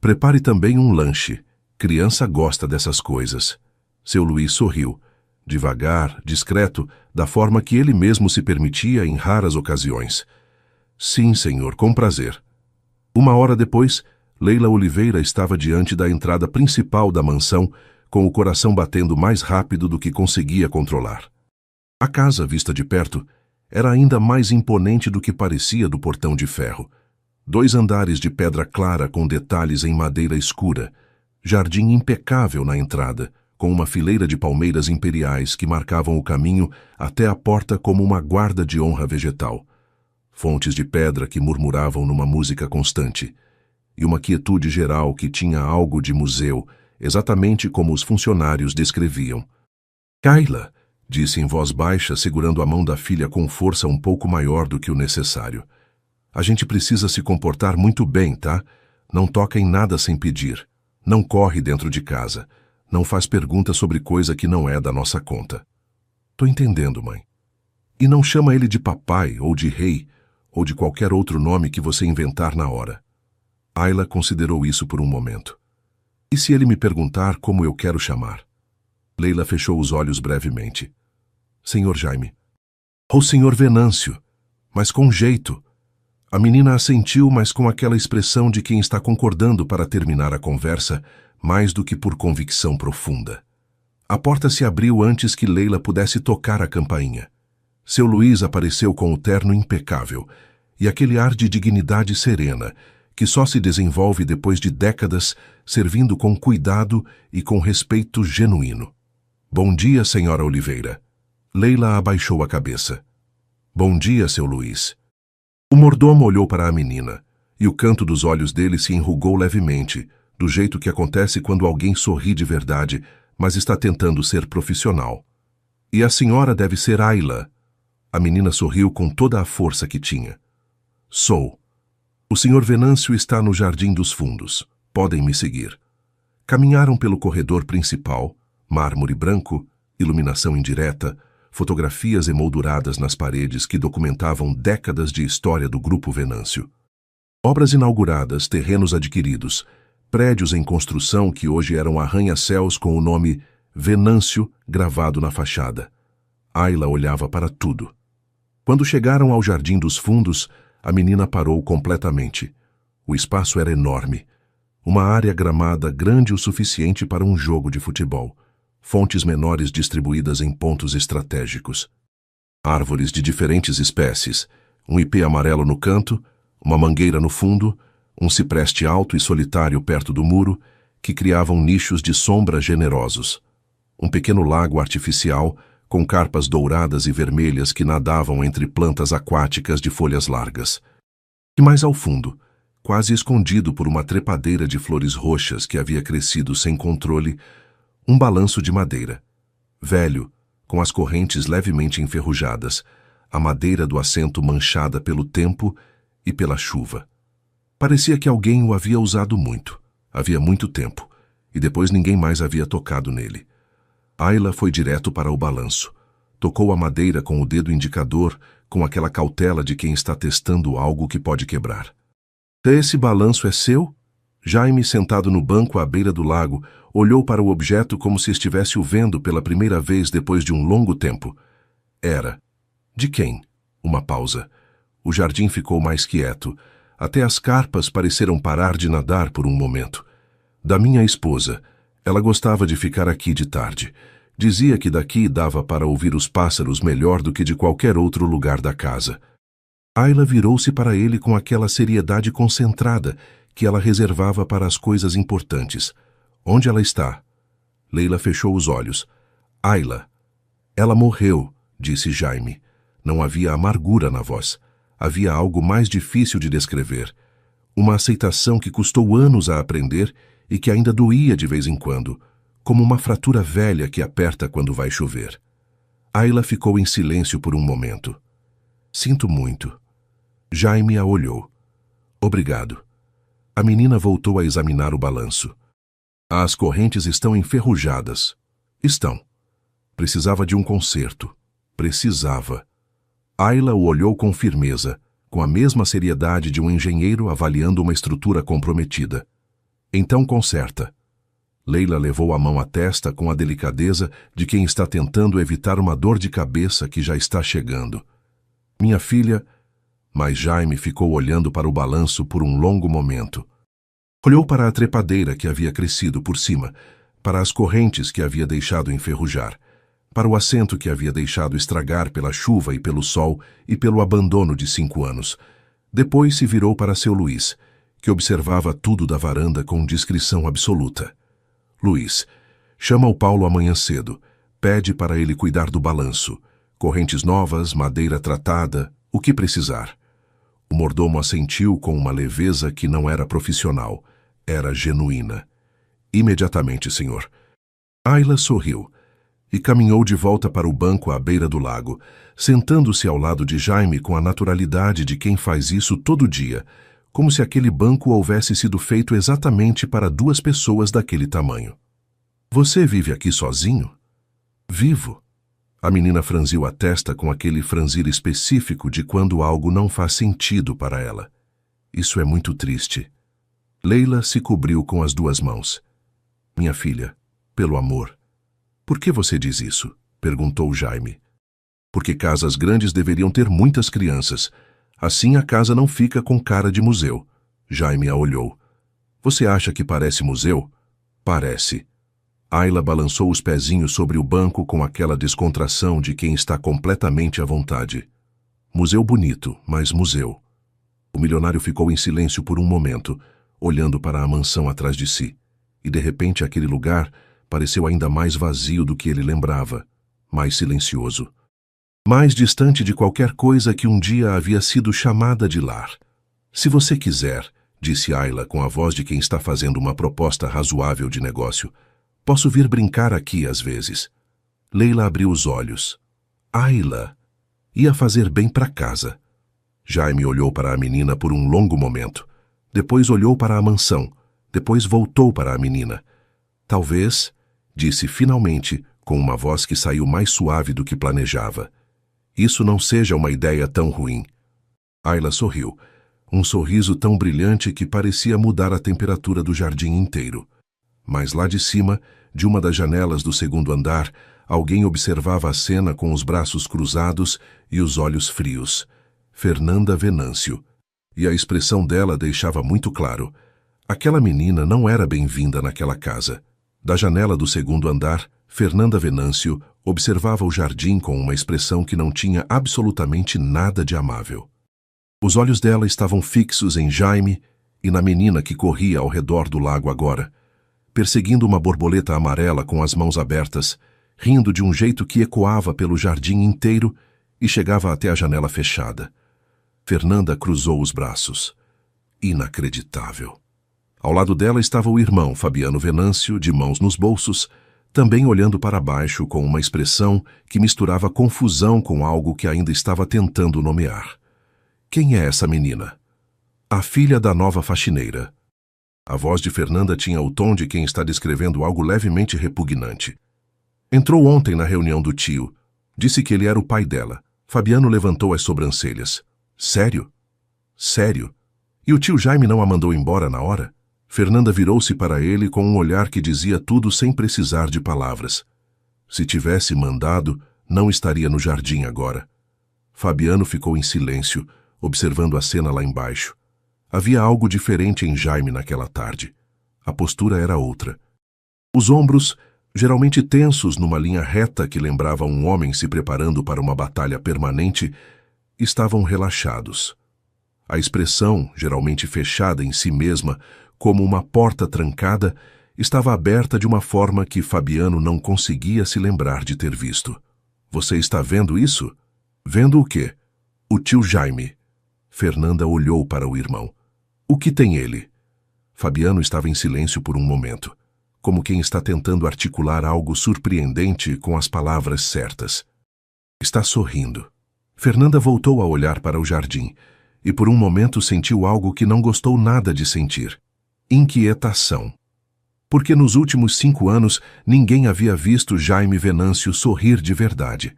Prepare também um lanche. Criança gosta dessas coisas. Seu Luiz sorriu. Devagar, discreto, da forma que ele mesmo se permitia em raras ocasiões. Sim, senhor, com prazer. 1 hora depois, Leila Oliveira estava diante da entrada principal da mansão, com o coração batendo mais rápido do que conseguia controlar. A casa, vista de perto, era ainda mais imponente do que parecia do portão de ferro. 2 andares de pedra clara com detalhes em madeira escura, jardim impecável na entrada, com uma fileira de palmeiras imperiais que marcavam o caminho até a porta como uma guarda de honra vegetal. Fontes de pedra que murmuravam numa música constante, e uma quietude geral que tinha algo de museu, exatamente como os funcionários descreviam. Kayla, disse em voz baixa, segurando a mão da filha com força um pouco maior do que o necessário. A gente precisa se comportar muito bem, tá? Não toca em nada sem pedir. Não corre dentro de casa. Não faz perguntas sobre coisa que não é da nossa conta. Tô entendendo, mãe. E não chama ele de papai, ou de rei, ou de qualquer outro nome que você inventar na hora. Ayla considerou isso por um momento. E se ele me perguntar como eu quero chamar? Leila fechou os olhos brevemente. Senhor Jaime. Ou Senhor Venâncio, mas com jeito. A menina assentiu, mas com aquela expressão de quem está concordando para terminar a conversa, mais do que por convicção profunda. A porta se abriu antes que Leila pudesse tocar a campainha. Seu Luiz apareceu com o terno impecável e aquele ar de dignidade serena, que só se desenvolve depois de décadas servindo com cuidado e com respeito genuíno. Bom dia, senhora Oliveira. Leila abaixou a cabeça. Bom dia, seu Luiz. O mordomo olhou para a menina, e o canto dos olhos dele se enrugou levemente, do jeito que acontece quando alguém sorri de verdade, mas está tentando ser profissional. E a senhora deve ser Ayla. A menina sorriu com toda a força que tinha. Sou. O senhor Venâncio está no Jardim dos Fundos. Podem me seguir. Caminharam pelo corredor principal, mármore branco, iluminação indireta, fotografias emolduradas nas paredes que documentavam décadas de história do Grupo Venâncio. Obras inauguradas, terrenos adquiridos, prédios em construção que hoje eram arranha-céus com o nome Venâncio gravado na fachada. Ayla olhava para tudo. Quando chegaram ao Jardim dos Fundos, a menina parou completamente. O espaço era enorme. Uma área gramada grande o suficiente para um jogo de futebol. Fontes menores distribuídas em pontos estratégicos. Árvores de diferentes espécies, um ipê amarelo no canto, uma mangueira no fundo, um cipreste alto e solitário perto do muro, que criavam nichos de sombra generosos. Um pequeno lago artificial, com carpas douradas e vermelhas que nadavam entre plantas aquáticas de folhas largas. E mais ao fundo, quase escondido por uma trepadeira de flores roxas que havia crescido sem controle, um balanço de madeira. Velho, com as correntes levemente enferrujadas, a madeira do assento manchada pelo tempo e pela chuva. Parecia que alguém o havia usado muito, havia muito tempo, e depois ninguém mais havia tocado nele. Ayla foi direto para o balanço. Tocou a madeira com o dedo indicador, com aquela cautela de quem está testando algo que pode quebrar. Esse balanço é seu? Jaime, sentado no banco à beira do lago, olhou para o objeto como se estivesse o vendo pela primeira vez depois de um longo tempo. Era. De quem? Uma pausa. O jardim ficou mais quieto. Até as carpas pareceram parar de nadar por um momento. Da minha esposa. Ela gostava de ficar aqui de tarde. Dizia que daqui dava para ouvir os pássaros melhor do que de qualquer outro lugar da casa. Ayla virou-se para ele com aquela seriedade concentrada que ela reservava para as coisas importantes. Onde ela está? Leila fechou os olhos. Ayla. Ela morreu, disse Jaime. Não havia amargura na voz. Havia algo mais difícil de descrever. Uma aceitação que custou anos a aprender e que ainda doía de vez em quando, como uma fratura velha que aperta quando vai chover. Ayla ficou em silêncio por um momento. Sinto muito. Jaime a olhou. Obrigado. A menina voltou a examinar o balanço. As correntes estão enferrujadas. Estão. Precisava de um conserto. Precisava. Ayla o olhou com firmeza, com a mesma seriedade de um engenheiro avaliando uma estrutura comprometida. Então conserta. Leila levou a mão à testa com a delicadeza de quem está tentando evitar uma dor de cabeça que já está chegando. Minha filha... Mas Jaime ficou olhando para o balanço por um longo momento. Olhou para a trepadeira que havia crescido por cima, para as correntes que havia deixado enferrujar, para o assento que havia deixado estragar pela chuva e pelo sol e pelo abandono de 5 anos. Depois se virou para seu Luiz, que observava tudo da varanda com discrição absoluta. Luiz, chama o Paulo amanhã cedo. Pede para ele cuidar do balanço. Correntes novas, madeira tratada, o que precisar. O mordomo assentiu com uma leveza que não era profissional, era genuína. Imediatamente, senhor. Ayla sorriu. e caminhou de volta para o banco à beira do lago, sentando-se ao lado de Jaime com a naturalidade de quem faz isso todo dia, como se aquele banco houvesse sido feito exatamente para duas pessoas daquele tamanho. Você vive aqui sozinho? Vivo. A menina franziu a testa com aquele franzir específico de quando algo não faz sentido para ela. Isso é muito triste. Leila se cobriu com as duas mãos. Minha filha, pelo amor. Por que você diz isso? Perguntou Jaime. Porque casas grandes deveriam ter muitas crianças. Assim a casa não fica com cara de museu. Jaime a olhou. Você acha que parece museu? Parece. Ayla balançou os pezinhos sobre o banco com aquela descontração de quem está completamente à vontade. Museu bonito, mas museu. O milionário ficou em silêncio por um momento, olhando para a mansão atrás de si. E de repente aquele lugar pareceu ainda mais vazio do que ele lembrava, mais silencioso. Mais distante de qualquer coisa que um dia havia sido chamada de lar. Se você quiser, disse Ayla com a voz de quem está fazendo uma proposta razoável de negócio, posso vir brincar aqui às vezes. Leila abriu os olhos. Ayla ia fazer bem para casa. Jaime olhou para a menina por um longo momento. Depois olhou para a mansão. Depois voltou para a menina. Talvez, disse finalmente, com uma voz que saiu mais suave do que planejava. Isso não seja uma ideia tão ruim. Ayla sorriu. Um sorriso tão brilhante que parecia mudar a temperatura do jardim inteiro. Mas lá de cima, de uma das janelas do segundo andar, alguém observava a cena com os braços cruzados e os olhos frios. Fernanda Venâncio. E a expressão dela deixava muito claro. Aquela menina não era bem-vinda naquela casa. Da janela do segundo andar, Fernanda Venâncio observava o jardim com uma expressão que não tinha absolutamente nada de amável. Os olhos dela estavam fixos em Jaime e na menina que corria ao redor do lago agora, perseguindo uma borboleta amarela com as mãos abertas, rindo de um jeito que ecoava pelo jardim inteiro e chegava até a janela fechada. Fernanda cruzou os braços. Inacreditável. Ao lado dela estava o irmão, Fabiano Venâncio, de mãos nos bolsos, também olhando para baixo com uma expressão que misturava confusão com algo que ainda estava tentando nomear. Quem é essa menina? A filha da nova faxineira. A voz de Fernanda tinha o tom de quem está descrevendo algo levemente repugnante. Entrou ontem na reunião do tio. Disse que ele era o pai dela. Fabiano levantou as sobrancelhas. Sério? Sério? E o tio Jaime não a mandou embora na hora? Fernanda virou-se para ele com um olhar que dizia tudo sem precisar de palavras. Se tivesse mandado, não estaria no jardim agora. Fabiano ficou em silêncio, observando a cena lá embaixo. Havia algo diferente em Jaime naquela tarde. A postura era outra. Os ombros, geralmente tensos numa linha reta que lembrava um homem se preparando para uma batalha permanente, estavam relaxados. A expressão, geralmente fechada em si mesma, como uma porta trancada, estava aberta de uma forma que Fabiano não conseguia se lembrar de ter visto. Você está vendo isso? Vendo o quê? O tio Jaime. Fernanda olhou para o irmão. O que tem ele? Fabiano estava em silêncio por um momento, como quem está tentando articular algo surpreendente com as palavras certas. Está sorrindo. Fernanda voltou a olhar para o jardim, e por um momento sentiu algo que não gostou nada de sentir. Inquietação. Porque nos últimos 5 anos ninguém havia visto Jaime Venâncio sorrir de verdade.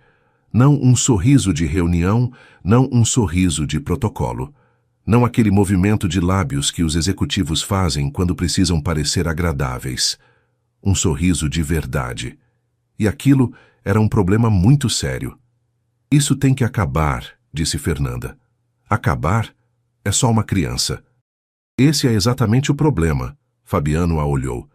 Não um sorriso de reunião, não um sorriso de protocolo. Não aquele movimento de lábios que os executivos fazem quando precisam parecer agradáveis. Um sorriso de verdade. E aquilo era um problema muito sério. Isso tem que acabar, disse Fernanda. Acabar? É só uma criança. Esse é exatamente o problema. Fabiano a olhou.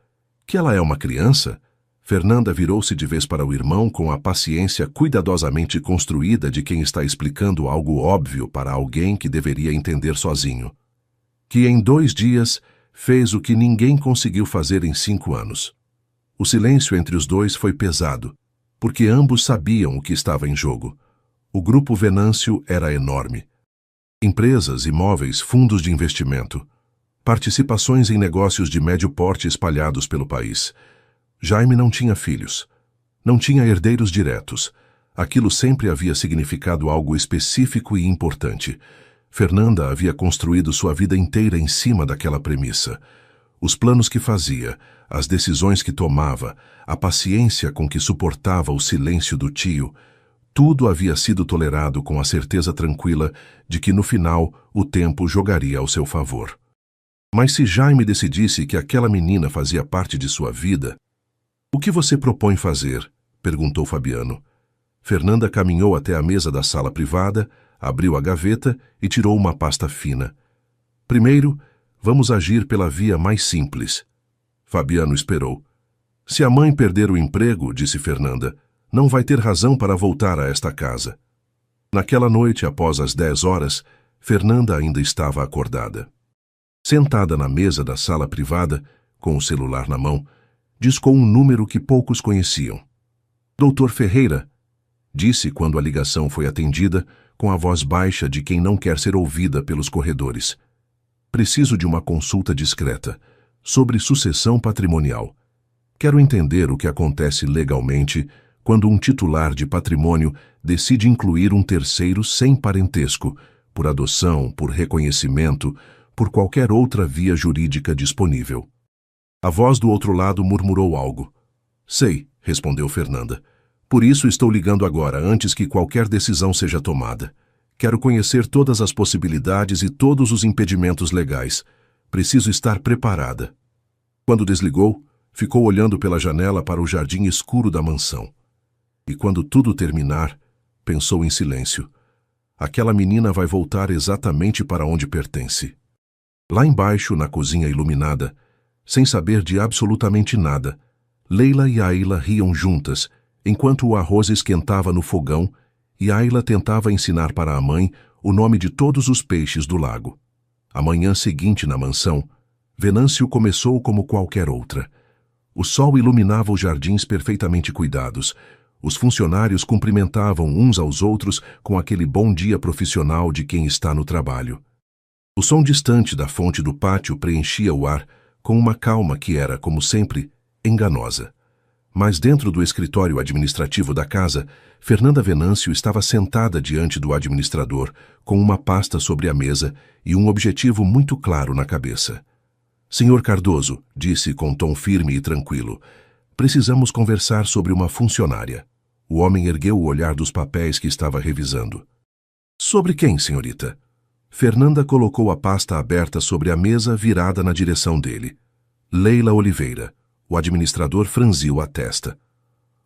Que ela é uma criança? Fernanda virou-se de vez para o irmão com a paciência cuidadosamente construída de quem está explicando algo óbvio para alguém que deveria entender sozinho. Que em 2 dias fez o que ninguém conseguiu fazer em 5 anos. O silêncio entre os dois foi pesado, porque ambos sabiam o que estava em jogo. O grupo Venâncio era enorme. Empresas, imóveis, fundos de investimento, participações em negócios de médio porte espalhados pelo país. Jaime não tinha filhos. Não tinha herdeiros diretos. Aquilo sempre havia significado algo específico e importante. Fernanda havia construído sua vida inteira em cima daquela premissa. Os planos que fazia, as decisões que tomava, a paciência com que suportava o silêncio do tio, tudo havia sido tolerado com a certeza tranquila de que no final o tempo jogaria ao seu favor. Mas se Jaime decidisse que aquela menina fazia parte de sua vida... "O que você propõe fazer?" perguntou Fabiano. Fernanda caminhou até a mesa da sala privada, abriu a gaveta e tirou uma pasta fina. "Primeiro, vamos agir pela via mais simples." Fabiano esperou. "Se a mãe perder o emprego," disse Fernanda, "não vai ter razão para voltar a esta casa." Naquela noite, após as 10 horas, Fernanda ainda estava acordada. Sentada na mesa da sala privada, com o celular na mão, discou um número que poucos conheciam. "Doutor Ferreira", disse quando a ligação foi atendida, com a voz baixa de quem não quer ser ouvida pelos corredores. "Preciso de uma consulta discreta, sobre sucessão patrimonial. Quero entender o que acontece legalmente quando um titular de patrimônio decide incluir um terceiro sem parentesco, por adoção, por reconhecimento, por qualquer outra via jurídica disponível." A voz do outro lado murmurou algo. "Sei", respondeu Fernanda. "Por isso estou ligando agora, antes que qualquer decisão seja tomada. Quero conhecer todas as possibilidades e todos os impedimentos legais. Preciso estar preparada." Quando desligou, ficou olhando pela janela para o jardim escuro da mansão. E quando tudo terminar, pensou em silêncio. Aquela menina vai voltar exatamente para onde pertence. Lá embaixo, na cozinha iluminada, sem saber de absolutamente nada, Leila e Ayla riam juntas, enquanto o arroz esquentava no fogão e Ayla tentava ensinar para a mãe o nome de todos os peixes do lago. A manhã seguinte na mansão, Venâncio começou como qualquer outra. O sol iluminava os jardins perfeitamente cuidados. Os funcionários cumprimentavam uns aos outros com aquele bom dia profissional de quem está no trabalho. O som distante da fonte do pátio preenchia o ar com uma calma que era, como sempre, enganosa. Mas dentro do escritório administrativo da casa, Fernanda Venâncio estava sentada diante do administrador, com uma pasta sobre a mesa e um objetivo muito claro na cabeça. "Senhor Cardoso", disse com tom firme e tranquilo, "precisamos conversar sobre uma funcionária." O homem ergueu o olhar dos papéis que estava revisando. "Sobre quem, senhorita?" Fernanda colocou a pasta aberta sobre a mesa, virada na direção dele. "Leila Oliveira." O administrador franziu a testa.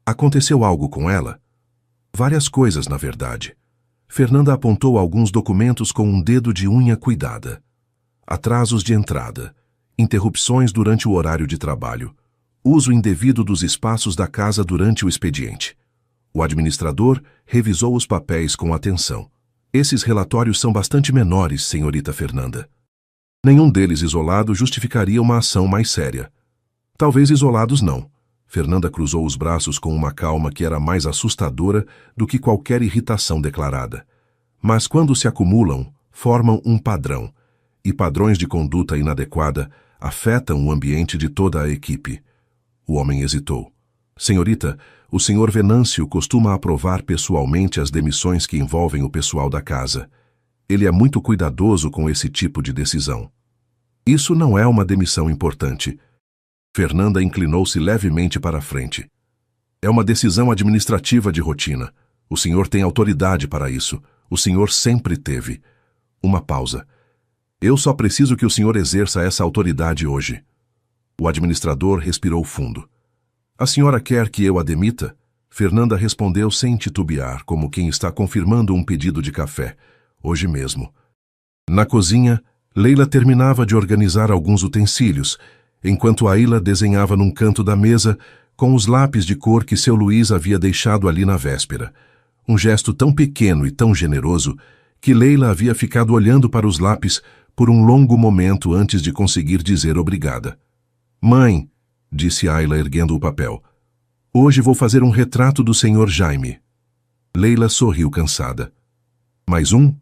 "Aconteceu algo com ela?" "Várias coisas, na verdade." Fernanda apontou alguns documentos com um dedo de unha cuidada. Atrasos de entrada, interrupções durante o horário de trabalho, uso indevido dos espaços da casa durante o expediente. O administrador revisou os papéis com atenção. "Esses relatórios são bastante menores, senhorita Fernanda. Nenhum deles isolado justificaria uma ação mais séria." "Talvez isolados não." Fernanda cruzou os braços com uma calma que era mais assustadora do que qualquer irritação declarada. "Mas quando se acumulam, formam um padrão, e padrões de conduta inadequada afetam o ambiente de toda a equipe." O homem hesitou. "Senhorita, o senhor Venâncio costuma aprovar pessoalmente as demissões que envolvem o pessoal da casa. Ele é muito cuidadoso com esse tipo de decisão." "Isso não é uma demissão importante." Fernanda inclinou-se levemente para a frente. "É uma decisão administrativa de rotina. O senhor tem autoridade para isso. O senhor sempre teve." Uma pausa. "Eu só preciso que o senhor exerça essa autoridade hoje." O administrador respirou fundo. "A senhora quer que eu a demita?" Fernanda respondeu sem titubear, como quem está confirmando um pedido de café. "Hoje mesmo." Na cozinha, Leila terminava de organizar alguns utensílios, enquanto Ayla desenhava num canto da mesa com os lápis de cor que seu Luiz havia deixado ali na véspera. Um gesto tão pequeno e tão generoso que Leila havia ficado olhando para os lápis por um longo momento antes de conseguir dizer obrigada. "Mãe", disse Ayla erguendo o papel, "hoje vou fazer um retrato do Sr. Jaime." Leila sorriu cansada. "Mais um?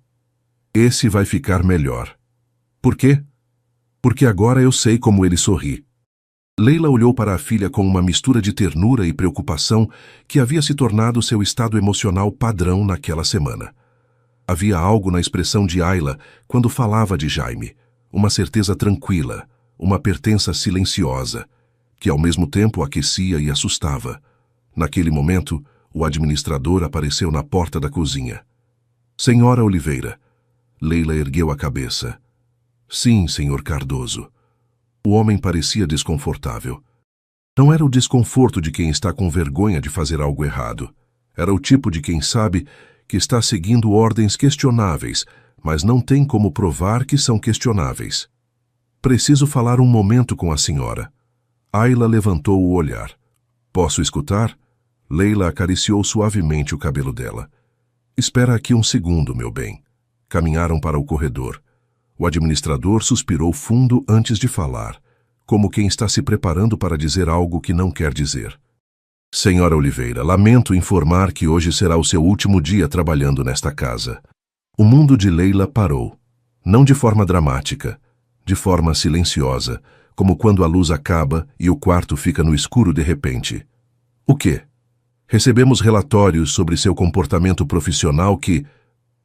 Esse vai ficar melhor." "Por quê?" "Porque agora eu sei como ele sorri." Leila olhou para a filha com uma mistura de ternura e preocupação que havia se tornado seu estado emocional padrão naquela semana. Havia algo na expressão de Ayla quando falava de Jaime, uma certeza tranquila, uma pertença silenciosa, que ao mesmo tempo aquecia e assustava. Naquele momento, o administrador apareceu na porta da cozinha. Senhora Oliveira. Leila ergueu a cabeça. Sim, senhor Cardoso. O homem parecia desconfortável. Não era o desconforto de quem está com vergonha de fazer algo errado. Era o tipo de quem sabe que está seguindo ordens questionáveis, mas não tem como provar que são questionáveis. Preciso falar um momento com a senhora. Ayla levantou o olhar. Posso escutar? Leila acariciou suavemente o cabelo dela. Espera aqui um segundo, meu bem. Caminharam para o corredor. O administrador suspirou fundo antes de falar, como quem está se preparando para dizer algo que não quer dizer. Senhora Oliveira, lamento informar que hoje será o seu último dia trabalhando nesta casa. O mundo de Leila parou. Não de forma dramática, de forma silenciosa, como quando a luz acaba e o quarto fica no escuro de repente. O quê? Recebemos relatórios sobre seu comportamento profissional que...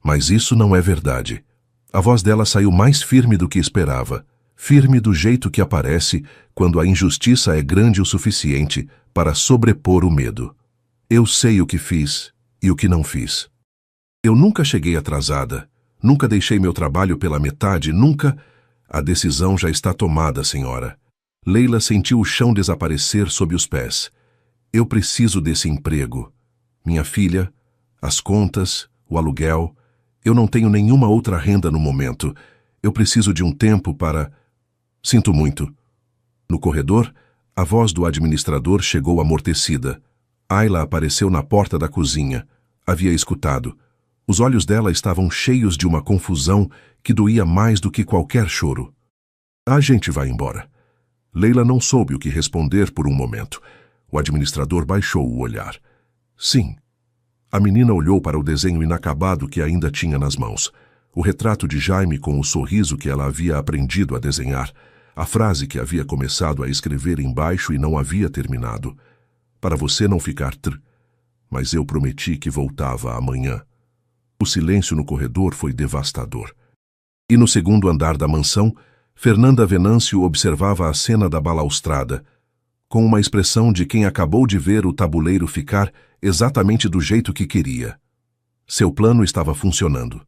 Mas isso não é verdade. A voz dela saiu mais firme do que esperava, firme do jeito que aparece quando a injustiça é grande o suficiente para sobrepor o medo. Eu sei o que fiz e o que não fiz. Eu nunca cheguei atrasada, nunca deixei meu trabalho pela metade, nunca... A decisão já está tomada, senhora. Leila sentiu o chão desaparecer sob os pés. Eu preciso desse emprego. Minha filha, as contas, o aluguel... Eu não tenho nenhuma outra renda no momento. Eu preciso de um tempo para... Sinto muito. No corredor, a voz do administrador chegou amortecida. Ayla apareceu na porta da cozinha. Havia escutado. Os olhos dela estavam cheios de uma confusão que doía mais do que qualquer choro. A gente vai embora. Leila não soube o que responder por um momento. O administrador baixou o olhar. Sim. A menina olhou para o desenho inacabado que ainda tinha nas mãos. O retrato de Jaime com o sorriso que ela havia aprendido a desenhar. A frase que havia começado a escrever embaixo e não havia terminado. Para você não ficar mas eu prometi que voltava amanhã. O silêncio no corredor foi devastador. E no segundo andar da mansão, Fernanda Venâncio observava a cena da balaustrada, com uma expressão de quem acabou de ver o tabuleiro ficar exatamente do jeito que queria. Seu plano estava funcionando.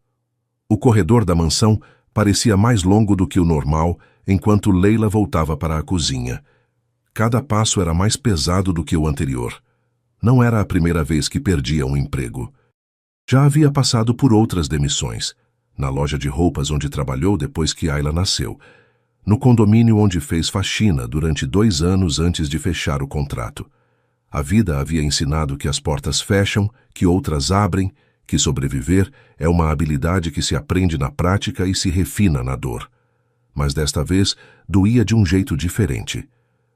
O corredor da mansão parecia mais longo do que o normal, enquanto Leila voltava para a cozinha. Cada passo era mais pesado do que o anterior. Não era a primeira vez que perdia um emprego. Já havia passado por outras demissões. Na loja de roupas onde trabalhou depois que Ayla nasceu. No condomínio onde fez faxina durante 2 anos antes de fechar o contrato. A vida havia ensinado que as portas fecham, que outras abrem, que sobreviver é uma habilidade que se aprende na prática e se refina na dor. Mas desta vez doía de um jeito diferente,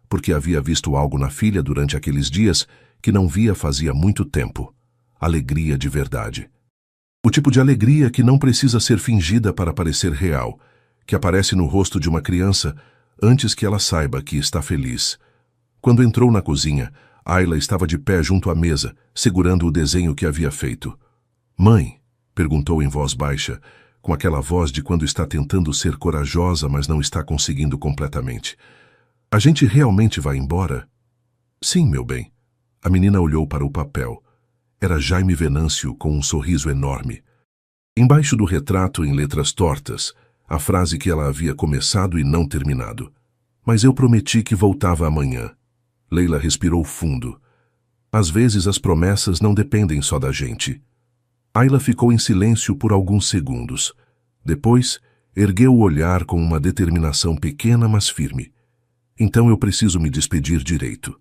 porque havia visto algo na filha durante aqueles dias que não via fazia muito tempo. Alegria de verdade. O tipo de alegria que não precisa ser fingida para parecer real, que aparece no rosto de uma criança antes que ela saiba que está feliz. Quando entrou na cozinha, Ayla estava de pé junto à mesa, segurando o desenho que havia feito. Mãe, perguntou em voz baixa, com aquela voz de quando está tentando ser corajosa, mas não está conseguindo completamente. A gente realmente vai embora? Sim, meu bem. A menina olhou para o papel. Era Jaime Venâncio com um sorriso enorme. Embaixo do retrato, em letras tortas, a frase que ela havia começado e não terminado. Mas eu prometi que voltava amanhã. Leila respirou fundo. Às vezes as promessas não dependem só da gente. Ayla ficou em silêncio por alguns segundos. Depois, ergueu o olhar com uma determinação pequena, mas firme. Então eu preciso me despedir direito.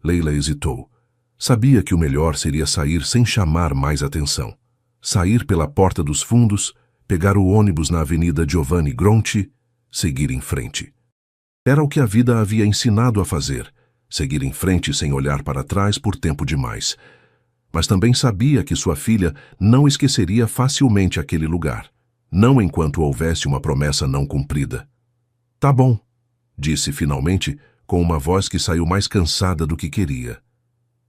Leila hesitou. Sabia que o melhor seria sair sem chamar mais atenção. Sair pela porta dos fundos, pegar o ônibus na Avenida Giovanni Gronchi, seguir em frente. Era o que a vida havia ensinado a fazer, seguir em frente sem olhar para trás por tempo demais. Mas também sabia que sua filha não esqueceria facilmente aquele lugar, não enquanto houvesse uma promessa não cumprida. Tá bom, disse finalmente, com uma voz que saiu mais cansada do que queria.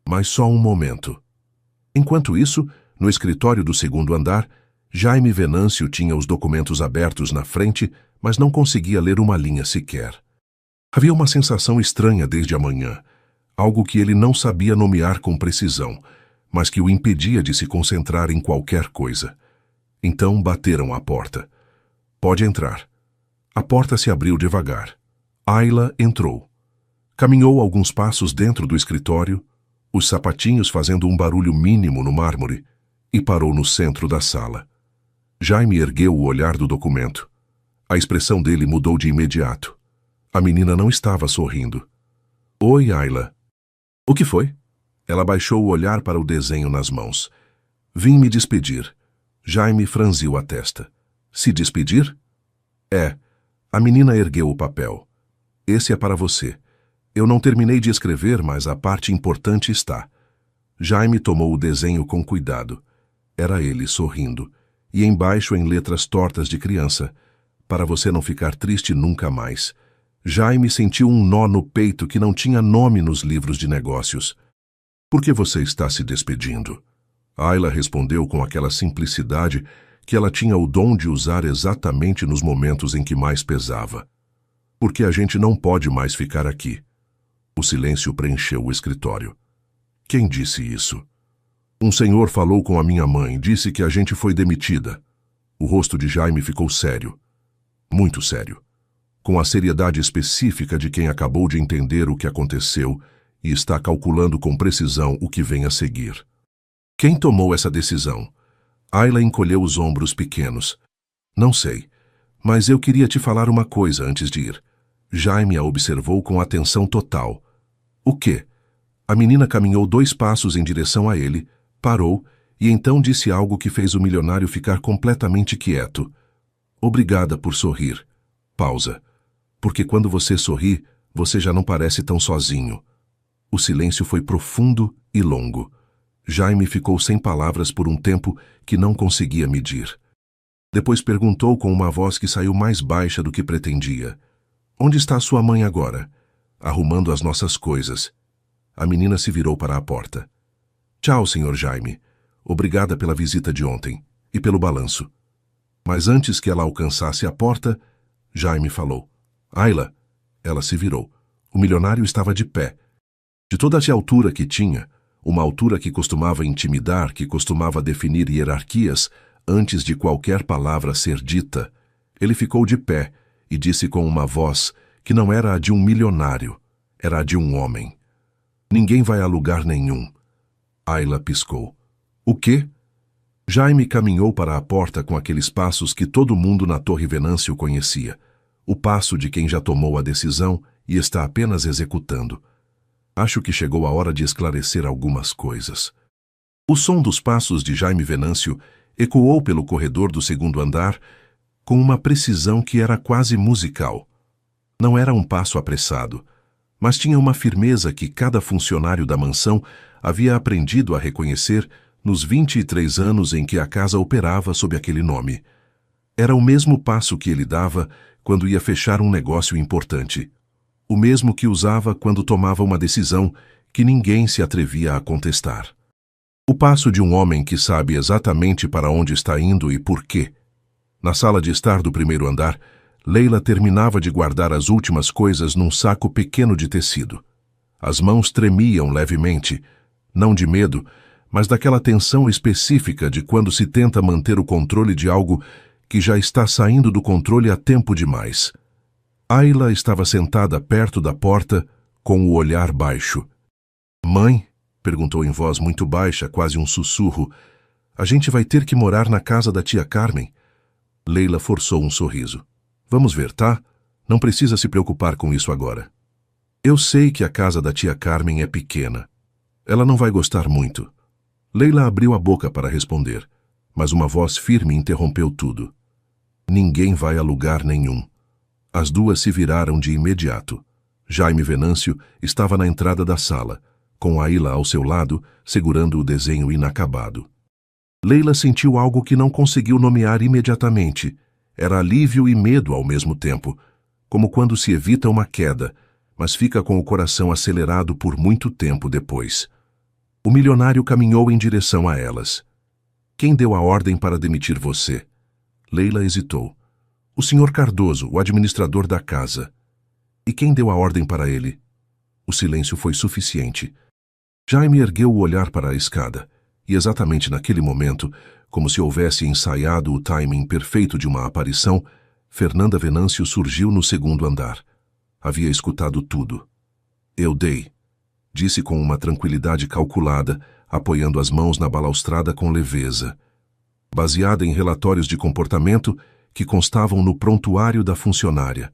Mas só um momento. Enquanto isso, no escritório do segundo andar, Jaime Venâncio tinha os documentos abertos na frente, mas não conseguia ler uma linha sequer. Havia uma sensação estranha desde a manhã, algo que ele não sabia nomear com precisão, mas que o impedia de se concentrar em qualquer coisa. Então bateram à porta. Pode entrar. A porta se abriu devagar. Ayla entrou. Caminhou alguns passos dentro do escritório, os sapatinhos fazendo um barulho mínimo no mármore, e parou no centro da sala. Jaime ergueu o olhar do documento. A expressão dele mudou de imediato. A menina não estava sorrindo. Oi, Ayla. O que foi? Ela baixou o olhar para o desenho nas mãos. Vim me despedir. Jaime franziu a testa. Se despedir? É. A menina ergueu o papel. Esse é para você. Eu não terminei de escrever, mas a parte importante está. Jaime tomou o desenho com cuidado. Era ele sorrindo. E embaixo, em letras tortas de criança, para você não ficar triste nunca mais. Jaime sentiu um nó no peito que não tinha nome nos livros de negócios. Por que você está se despedindo? Ayla respondeu com aquela simplicidade que ela tinha o dom de usar exatamente nos momentos em que mais pesava. Porque a gente não pode mais ficar aqui. O silêncio preencheu o escritório. Quem disse isso? Um senhor falou com a minha mãe, disse que a gente foi demitida. O rosto de Jaime ficou sério. Muito sério. Com a seriedade específica de quem acabou de entender o que aconteceu e está calculando com precisão o que vem a seguir. Quem tomou essa decisão? Ayla encolheu os ombros pequenos. Não sei, mas eu queria te falar uma coisa antes de ir. Jaime a observou com atenção total. O quê? A menina caminhou 2 passos em direção a ele, parou e então disse algo que fez o milionário ficar completamente quieto. Obrigada por sorrir. Pausa. Porque quando você sorri, você já não parece tão sozinho. O silêncio foi profundo e longo. Jaime ficou sem palavras por um tempo que não conseguia medir. Depois perguntou com uma voz que saiu mais baixa do que pretendia. Onde está sua mãe agora? Arrumando as nossas coisas. A menina se virou para a porta. Tchau, Sr. Jaime. Obrigada pela visita de ontem e pelo balanço. Mas antes que ela alcançasse a porta, Jaime falou. Ayla. Ela se virou. O milionário estava de pé. De toda a altura que tinha, uma altura que costumava intimidar, que costumava definir hierarquias, antes de qualquer palavra ser dita, ele ficou de pé e disse com uma voz que não era a de um milionário, era a de um homem. Ninguém vai a lugar nenhum. Ayla piscou. O quê? Jaime caminhou para a porta com aqueles passos que todo mundo na Torre Venâncio conhecia. O passo de quem já tomou a decisão e está apenas executando. Acho que chegou a hora de esclarecer algumas coisas. O som dos passos de Jaime Venâncio ecoou pelo corredor do segundo andar com uma precisão que era quase musical. Não era um passo apressado, mas tinha uma firmeza que cada funcionário da mansão havia aprendido a reconhecer nos 23 anos em que a casa operava sob aquele nome. Era o mesmo passo que ele dava quando ia fechar um negócio importante. O mesmo que usava quando tomava uma decisão que ninguém se atrevia a contestar. O passo de um homem que sabe exatamente para onde está indo e por quê. Na sala de estar do primeiro andar, Leila terminava de guardar as últimas coisas num saco pequeno de tecido. As mãos tremiam levemente, não de medo, mas daquela tensão específica de quando se tenta manter o controle de algo que já está saindo do controle há tempo demais. Ayla estava sentada perto da porta, com o olhar baixo. Mãe? Perguntou em voz muito baixa, quase um sussurro. A gente vai ter que morar na casa da tia Carmen? Leila forçou um sorriso. Vamos ver, tá? Não precisa se preocupar com isso agora. Eu sei que a casa da tia Carmen é pequena. Ela não vai gostar muito. Leila abriu a boca para responder, mas uma voz firme interrompeu tudo. Ninguém vai a lugar nenhum. As duas se viraram de imediato. Jaime Venâncio estava na entrada da sala, com Ayla ao seu lado, segurando o desenho inacabado. Leila sentiu algo que não conseguiu nomear imediatamente. Era alívio e medo ao mesmo tempo, como quando se evita uma queda, mas fica com o coração acelerado por muito tempo depois. O milionário caminhou em direção a elas. Quem deu a ordem para demitir você? Leila hesitou. O Sr. Cardoso, o administrador da casa. E quem deu a ordem para ele? O silêncio foi suficiente. Jaime ergueu o olhar para a escada, e exatamente naquele momento, como se houvesse ensaiado o timing perfeito de uma aparição, Fernanda Venâncio surgiu no segundo andar. Havia escutado tudo. Eu dei, disse com uma tranquilidade calculada, apoiando as mãos na balaustrada com leveza. Baseada em relatórios de comportamento que constavam no prontuário da funcionária.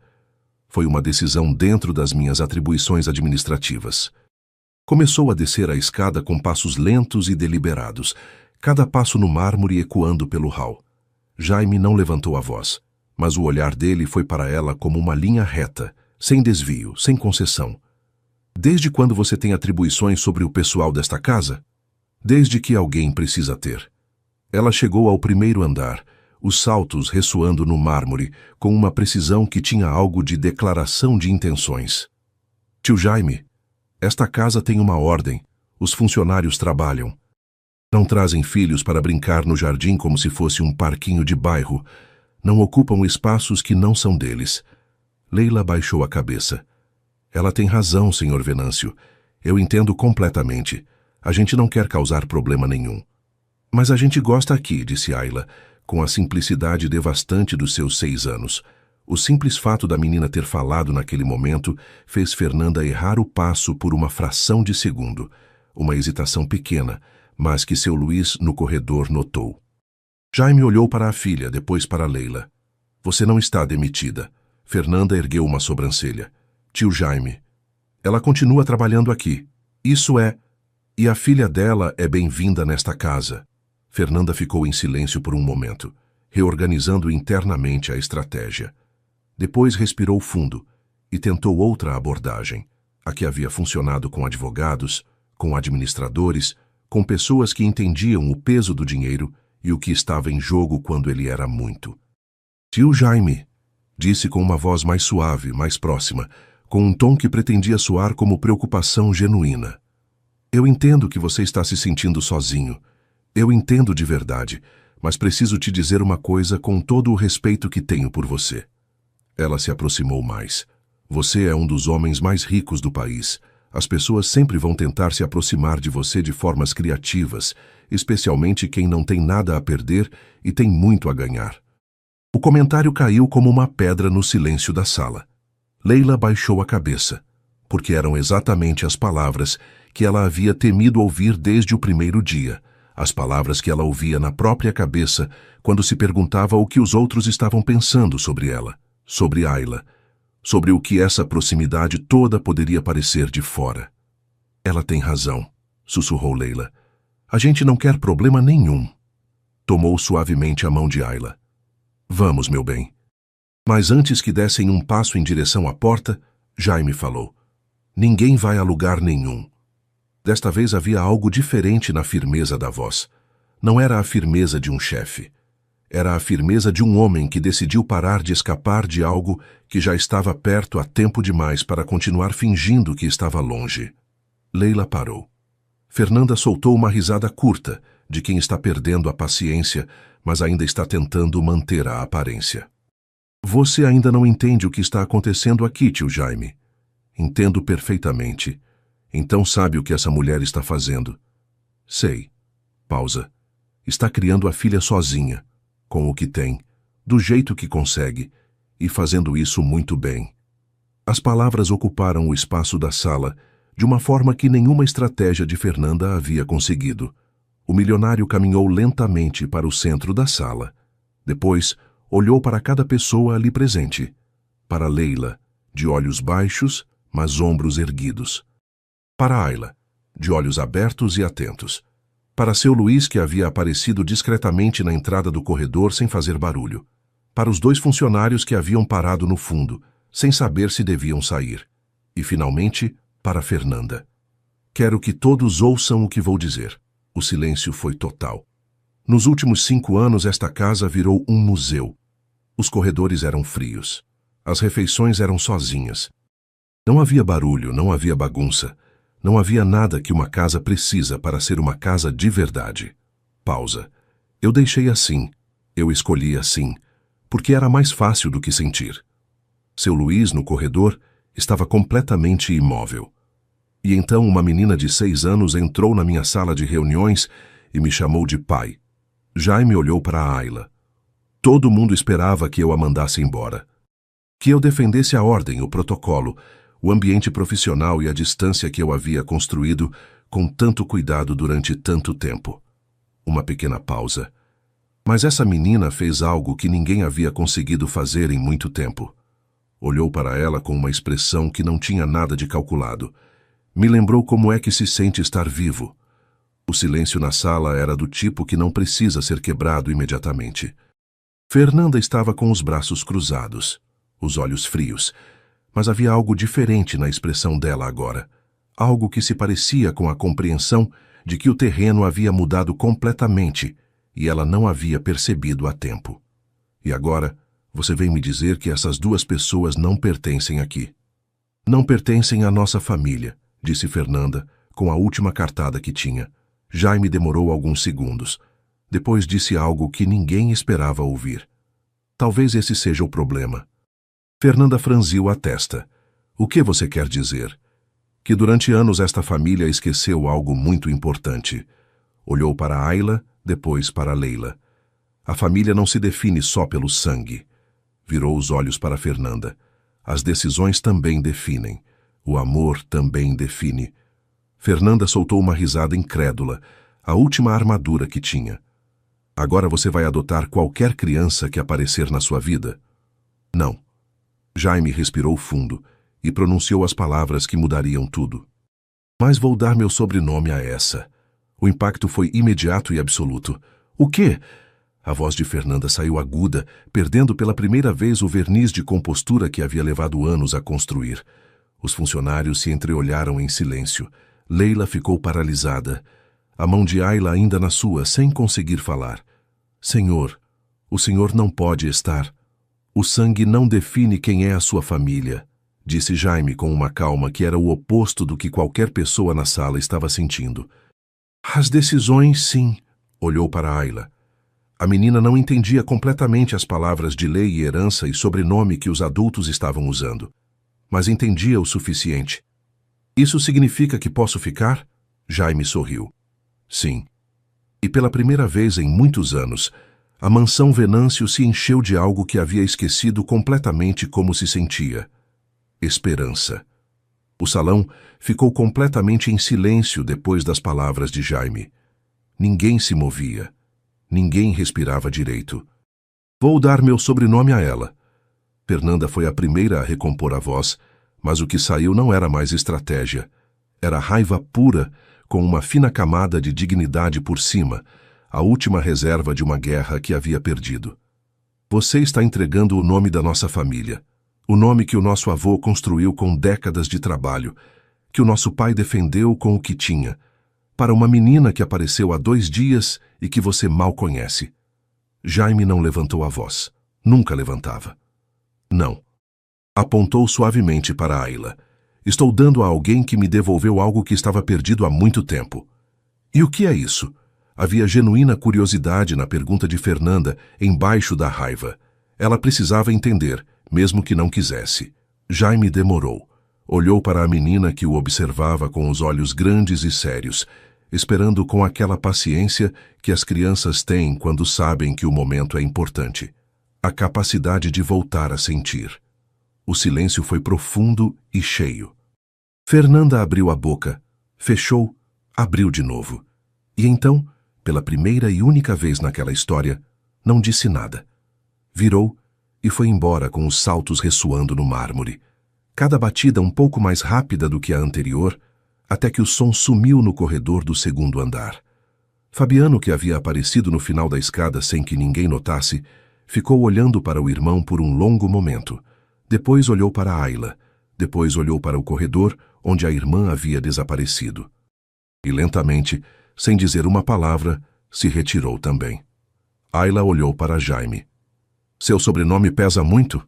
Foi uma decisão dentro das minhas atribuições administrativas. Começou a descer a escada com passos lentos e deliberados, cada passo no mármore ecoando pelo hall. Jaime não levantou a voz, mas o olhar dele foi para ela como uma linha reta, sem desvio, sem concessão. Desde quando você tem atribuições sobre o pessoal desta casa? Desde que alguém precisa ter. Ela chegou ao primeiro andar, os saltos ressoando no mármore, com uma precisão que tinha algo de declaração de intenções. Tio Jaime, esta casa tem uma ordem, os funcionários trabalham. Não trazem filhos para brincar no jardim como se fosse um parquinho de bairro. Não ocupam espaços que não são deles. Leila baixou a cabeça. Ela tem razão, Sr. Venâncio. Eu entendo completamente. A gente não quer causar problema nenhum. Mas a gente gosta aqui, disse Ayla, com a simplicidade devastante dos seus 6 anos. O simples fato da menina ter falado naquele momento fez Fernanda errar o passo por uma fração de segundo. Uma hesitação pequena, mas que seu Luiz no corredor notou. Jaime olhou para a filha, depois para Leila. Você não está demitida. Fernanda ergueu uma sobrancelha. Tio Jaime. Ela continua trabalhando aqui. Isso é... E a filha dela é bem-vinda nesta casa. Fernanda ficou em silêncio por um momento, reorganizando internamente a estratégia. Depois respirou fundo e tentou outra abordagem, a que havia funcionado com advogados, com administradores, com pessoas que entendiam o peso do dinheiro e o que estava em jogo quando ele era muito. Tio Jaime, disse com uma voz mais suave, mais próxima, com um tom que pretendia soar como preocupação genuína. Eu entendo que você está se sentindo sozinho. Eu entendo de verdade, mas preciso te dizer uma coisa com todo o respeito que tenho por você. Ela se aproximou mais. Você é um dos homens mais ricos do país. As pessoas sempre vão tentar se aproximar de você de formas criativas, especialmente quem não tem nada a perder e tem muito a ganhar. O comentário caiu como uma pedra no silêncio da sala. Leila baixou a cabeça, porque eram exatamente as palavras que ela havia temido ouvir desde o primeiro dia, as palavras que ela ouvia na própria cabeça quando se perguntava o que os outros estavam pensando sobre ela, sobre Ayla, sobre o que essa proximidade toda poderia parecer de fora. Ela tem razão, sussurrou Leila. A gente não quer problema nenhum. Tomou suavemente a mão de Ayla. Vamos, meu bem. Mas antes que dessem um passo em direção à porta, Jaime falou. Ninguém vai a lugar nenhum. Desta vez havia algo diferente na firmeza da voz. Não era a firmeza de um chefe. Era a firmeza de um homem que decidiu parar de escapar de algo que já estava perto há tempo demais para continuar fingindo que estava longe. Leila parou. Fernanda soltou uma risada curta, de quem está perdendo a paciência, mas ainda está tentando manter a aparência. Você ainda não entende o que está acontecendo aqui, tio Jaime. Entendo perfeitamente. Então sabe o que essa mulher está fazendo? Sei. Pausa. Está criando a filha sozinha, com o que tem, do jeito que consegue, e fazendo isso muito bem. As palavras ocuparam o espaço da sala, de uma forma que nenhuma estratégia de Fernanda havia conseguido. O milionário caminhou lentamente para o centro da sala. Depois, olhou para cada pessoa ali presente. Para Leila, de olhos baixos, mas ombros erguidos. Para Ayla, de olhos abertos e atentos. Para seu Luiz, que havia aparecido discretamente na entrada do corredor sem fazer barulho. Para os 2 funcionários que haviam parado no fundo, sem saber se deviam sair. E, finalmente, para Fernanda. Quero que todos ouçam o que vou dizer. O silêncio foi total. Nos últimos 5 anos, esta casa virou um museu. Os corredores eram frios. As refeições eram sozinhas. Não havia barulho, não havia bagunça. Não havia nada que uma casa precisa para ser uma casa de verdade. Pausa. Eu deixei assim. Eu escolhi assim. Porque era mais fácil do que sentir. Seu Luiz, no corredor, estava completamente imóvel. E então uma menina de 6 anos entrou na minha sala de reuniões e me chamou de pai. Jaime olhou para a Ayla. Todo mundo esperava que eu a mandasse embora. Que eu defendesse a ordem, o protocolo, o ambiente profissional e a distância que eu havia construído com tanto cuidado durante tanto tempo. Uma pequena pausa. Mas essa menina fez algo que ninguém havia conseguido fazer em muito tempo. Olhou para ela com uma expressão que não tinha nada de calculado. Me lembrou como é que se sente estar vivo. O silêncio na sala era do tipo que não precisa ser quebrado imediatamente. Fernanda estava com os braços cruzados, os olhos frios, mas havia algo diferente na expressão dela agora. Algo que se parecia com a compreensão de que o terreno havia mudado completamente e ela não havia percebido a tempo. E agora, você vem me dizer que essas duas pessoas não pertencem aqui. Não pertencem à nossa família, disse Fernanda, com a última cartada que tinha. Jaime demorou alguns segundos. Depois disse algo que ninguém esperava ouvir. Talvez esse seja o problema. Fernanda franziu a testa. O que você quer dizer? Que durante anos esta família esqueceu algo muito importante. Olhou para Ayla, depois para Leila. A família não se define só pelo sangue. Virou os olhos para Fernanda. As decisões também definem. O amor também define. Fernanda soltou uma risada incrédula, a última armadura que tinha. Agora você vai adotar qualquer criança que aparecer na sua vida? Não. Jaime respirou fundo e pronunciou as palavras que mudariam tudo. Mas vou dar meu sobrenome a essa. O impacto foi imediato e absoluto. O quê? A voz de Fernanda saiu aguda, perdendo pela primeira vez o verniz de compostura que havia levado anos a construir. Os funcionários se entreolharam em silêncio. Leila ficou paralisada. A mão de Ayla ainda na sua, sem conseguir falar. Senhor, o senhor não pode estar. O sangue não define quem é a sua família, disse Jaime com uma calma que era o oposto do que qualquer pessoa na sala estava sentindo. As decisões, sim, olhou para Ayla. A menina não entendia completamente as palavras de lei e herança e sobrenome que os adultos estavam usando, mas entendia o suficiente. Isso significa que posso ficar? Jaime sorriu. Sim. E pela primeira vez em muitos anos, a mansão Venâncio se encheu de algo que havia esquecido completamente como se sentia. Esperança. O salão ficou completamente em silêncio depois das palavras de Jaime. Ninguém se movia. Ninguém respirava direito. Vou dar meu sobrenome a ela. Fernanda foi a primeira a recompor a voz, mas o que saiu não era mais estratégia. Era raiva pura, com uma fina camada de dignidade por cima, a última reserva de uma guerra que havia perdido. Você está entregando o nome da nossa família, o nome que o nosso avô construiu com décadas de trabalho, que o nosso pai defendeu com o que tinha, para uma menina que apareceu há 2 dias e que você mal conhece. Jaime não levantou a voz. Nunca levantava. Não. Apontou suavemente para Ayla. Estou dando a alguém que me devolveu algo que estava perdido há muito tempo. E o que é isso? Havia genuína curiosidade na pergunta de Fernanda, embaixo da raiva. Ela precisava entender, mesmo que não quisesse. Jaime demorou. Olhou para a menina que o observava com os olhos grandes e sérios, esperando com aquela paciência que as crianças têm quando sabem que o momento é importante. A capacidade de voltar a sentir. O silêncio foi profundo e cheio. Fernanda abriu a boca, fechou, abriu de novo. E então, pela primeira e única vez naquela história, não disse nada. Virou e foi embora com os saltos ressoando no mármore. Cada batida um pouco mais rápida do que a anterior, até que o som sumiu no corredor do 2º andar. Fabiano, que havia aparecido no final da escada sem que ninguém notasse, ficou olhando para o irmão por um longo momento. Depois olhou para Ayla. Depois olhou para o corredor, onde a irmã havia desaparecido. E lentamente, sem dizer uma palavra, se retirou também. Ayla olhou para Jaime. Seu sobrenome pesa muito?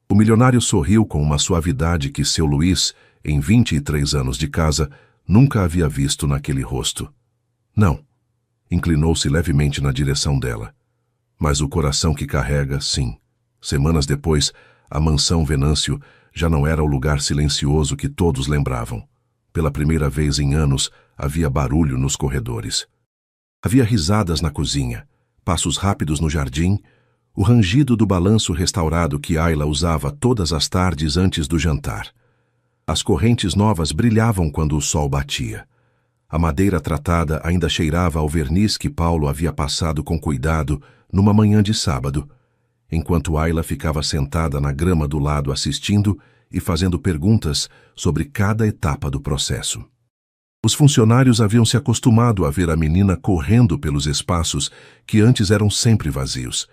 O O milionário sorriu com uma suavidade que seu Luís, em 23 anos de casa, nunca havia visto naquele rosto. Não. Inclinou-se levemente na direção dela. Mas o coração que carrega, sim. Semanas depois, a mansão Venâncio já não era o lugar silencioso que todos lembravam. Pela primeira vez em anos, havia barulho nos corredores. Havia risadas na cozinha, passos rápidos no jardim, o rangido do balanço restaurado que Ayla usava todas as tardes antes do jantar. As correntes novas brilhavam quando o sol batia. A madeira tratada ainda cheirava ao verniz que Paulo havia passado com cuidado numa manhã de sábado, enquanto Ayla ficava sentada na grama do lado assistindo e fazendo perguntas sobre cada etapa do processo. Os funcionários haviam se acostumado a ver a menina correndo pelos espaços que antes eram sempre vazios,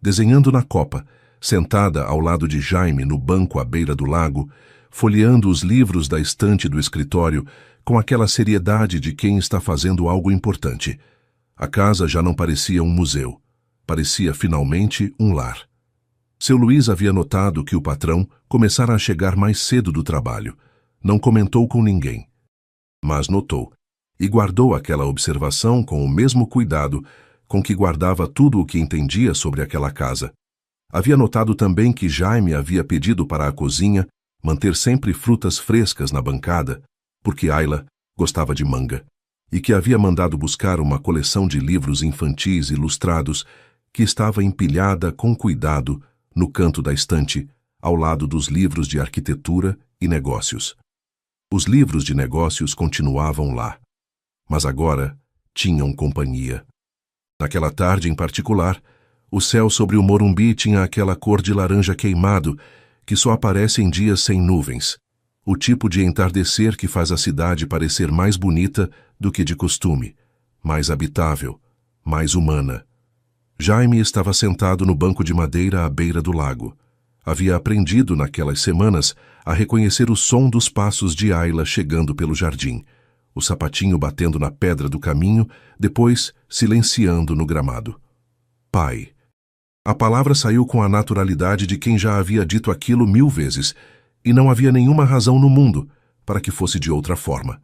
desenhando na copa, sentada ao lado de Jaime no banco à beira do lago, folheando os livros da estante do escritório com aquela seriedade de quem está fazendo algo importante. A casa já não parecia um museu, parecia finalmente um lar. Seu Luís havia notado que o patrão começara a chegar mais cedo do trabalho. Não comentou com ninguém, mas notou, e guardou aquela observação com o mesmo cuidado com que guardava tudo o que entendia sobre aquela casa. Havia notado também que Jaime havia pedido para a cozinha manter sempre frutas frescas na bancada, porque Ayla gostava de manga, e que havia mandado buscar uma coleção de livros infantis ilustrados que estava empilhada com cuidado no canto da estante, ao lado dos livros de arquitetura e negócios. Os livros de negócios continuavam lá, mas agora tinham companhia. Naquela tarde em particular, o céu sobre o Morumbi tinha aquela cor de laranja queimado que só aparece em dias sem nuvens, o tipo de entardecer que faz a cidade parecer mais bonita do que de costume, mais habitável, mais humana. Jaime estava sentado no banco de madeira à beira do lago. Havia aprendido naquelas semanas a reconhecer o som dos passos de Ayla chegando pelo jardim, o sapatinho batendo na pedra do caminho, depois silenciando no gramado. Pai. A palavra saiu com a naturalidade de quem já havia dito aquilo 1000 vezes, e não havia nenhuma razão no mundo para que fosse de outra forma.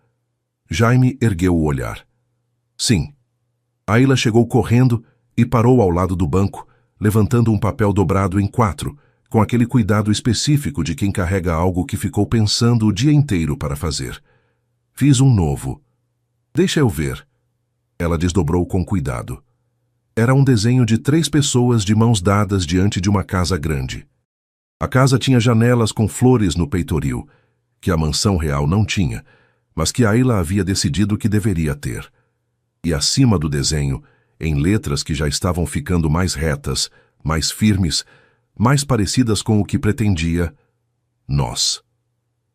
Jaime ergueu o olhar. Sim. Ayla chegou correndo e parou ao lado do banco, levantando um papel dobrado em 4, com aquele cuidado específico de quem carrega algo que ficou pensando o dia inteiro para fazer. Fiz um novo. Deixa eu ver. Ela desdobrou com cuidado. Era um desenho de 3 pessoas de mãos dadas diante de uma casa grande. A casa tinha janelas com flores no peitoril, que a mansão real não tinha, mas que Ayla havia decidido que deveria ter. E acima do desenho, em letras que já estavam ficando mais retas, mais firmes, mais parecidas com o que pretendia, nós.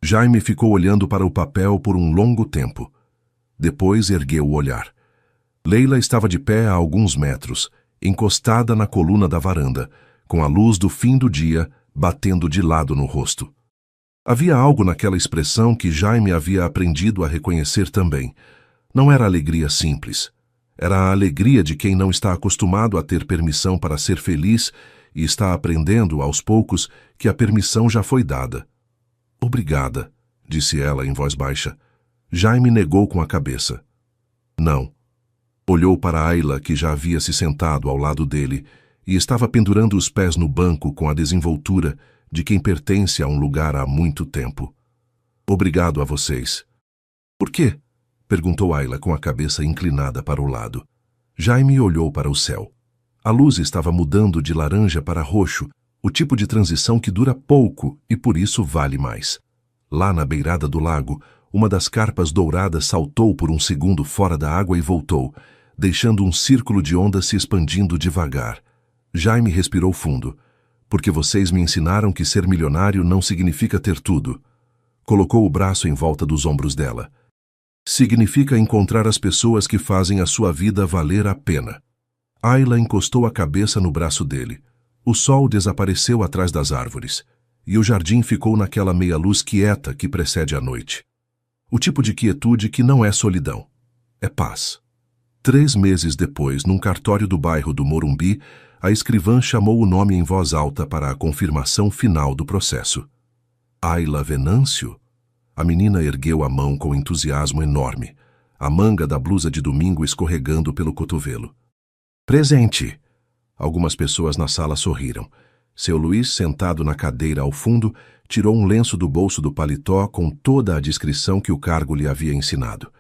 Jaime ficou olhando para o papel por um longo tempo. Depois ergueu o olhar. Leila estava de pé a alguns metros, encostada na coluna da varanda, com a luz do fim do dia batendo de lado no rosto. Havia algo naquela expressão que Jaime havia aprendido a reconhecer também. Não era alegria simples. Era a alegria de quem não está acostumado a ter permissão para ser feliz e está aprendendo, aos poucos, que a permissão já foi dada. Obrigada, disse ela em voz baixa. Jaime negou com a cabeça. Não. Olhou para Ayla, que já havia se sentado ao lado dele e estava pendurando os pés no banco com a desenvoltura de quem pertence a um lugar há muito tempo. Obrigado a vocês. Por quê? Perguntou Ayla com a cabeça inclinada para o lado. Jaime olhou para o céu. A luz estava mudando de laranja para roxo, o tipo de transição que dura pouco e por isso vale mais. Lá na beirada do lago, uma das carpas douradas saltou por um segundo fora da água e voltou, deixando um círculo de ondas se expandindo devagar. Jaime respirou fundo. Porque vocês me ensinaram que ser milionário não significa ter tudo. Colocou o braço em volta dos ombros dela. Significa encontrar as pessoas que fazem a sua vida valer a pena. Ayla encostou a cabeça no braço dele. O sol desapareceu atrás das árvores, e o jardim ficou naquela meia-luz quieta que precede a noite. O tipo de quietude que não é solidão, é paz. 3 meses depois, num cartório do bairro do Morumbi, a escrivã chamou o nome em voz alta para a confirmação final do processo. Ayla Venâncio? A menina ergueu a mão com entusiasmo enorme, a manga da blusa de domingo escorregando pelo cotovelo. Presente! Algumas pessoas na sala sorriram. Seu Luís, sentado na cadeira ao fundo, tirou um lenço do bolso do paletó com toda a descrição que o cargo lhe havia ensinado.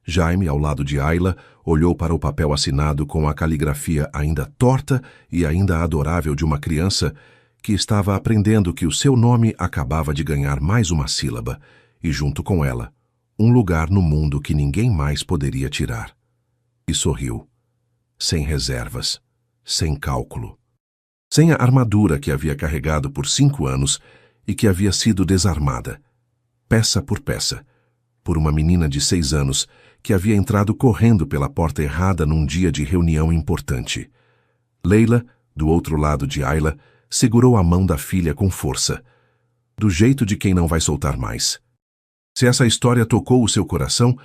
Jaime, ao lado de Ayla, olhou para o papel assinado com a caligrafia ainda torta e ainda adorável de uma criança que estava aprendendo que o seu nome acabava de ganhar mais uma sílaba e, junto com ela, um lugar no mundo que ninguém mais poderia tirar. E sorriu. Sem reservas, sem cálculo. Sem a armadura que havia carregado por 5 anos e que havia sido desarmada, peça por peça, por uma menina de 6 anos que havia entrado correndo pela porta errada num dia de reunião importante. Leila, do outro lado de Ayla, segurou a mão da filha com força, do jeito de quem não vai soltar mais. Se essa história tocou o seu coração,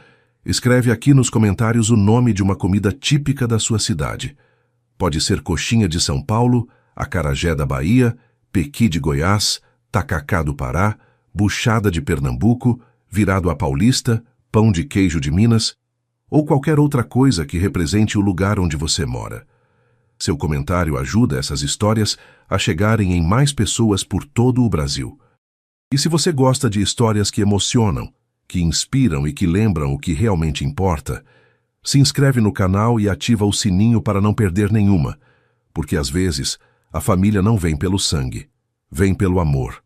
escreve aqui nos comentários o nome de uma comida típica da sua cidade. Pode ser coxinha de São Paulo, acarajé da Bahia, pequi de Goiás, tacacá do Pará, buchada de Pernambuco, virado à paulista, pão de queijo de Minas, ou qualquer outra coisa que represente o lugar onde você mora. Seu comentário ajuda essas histórias a chegarem em mais pessoas por todo o Brasil. E se você gosta de histórias que emocionam, que inspiram e que lembram o que realmente importa, se inscreve no canal e ativa o sininho para não perder nenhuma, porque às vezes a família não vem pelo sangue, vem pelo amor.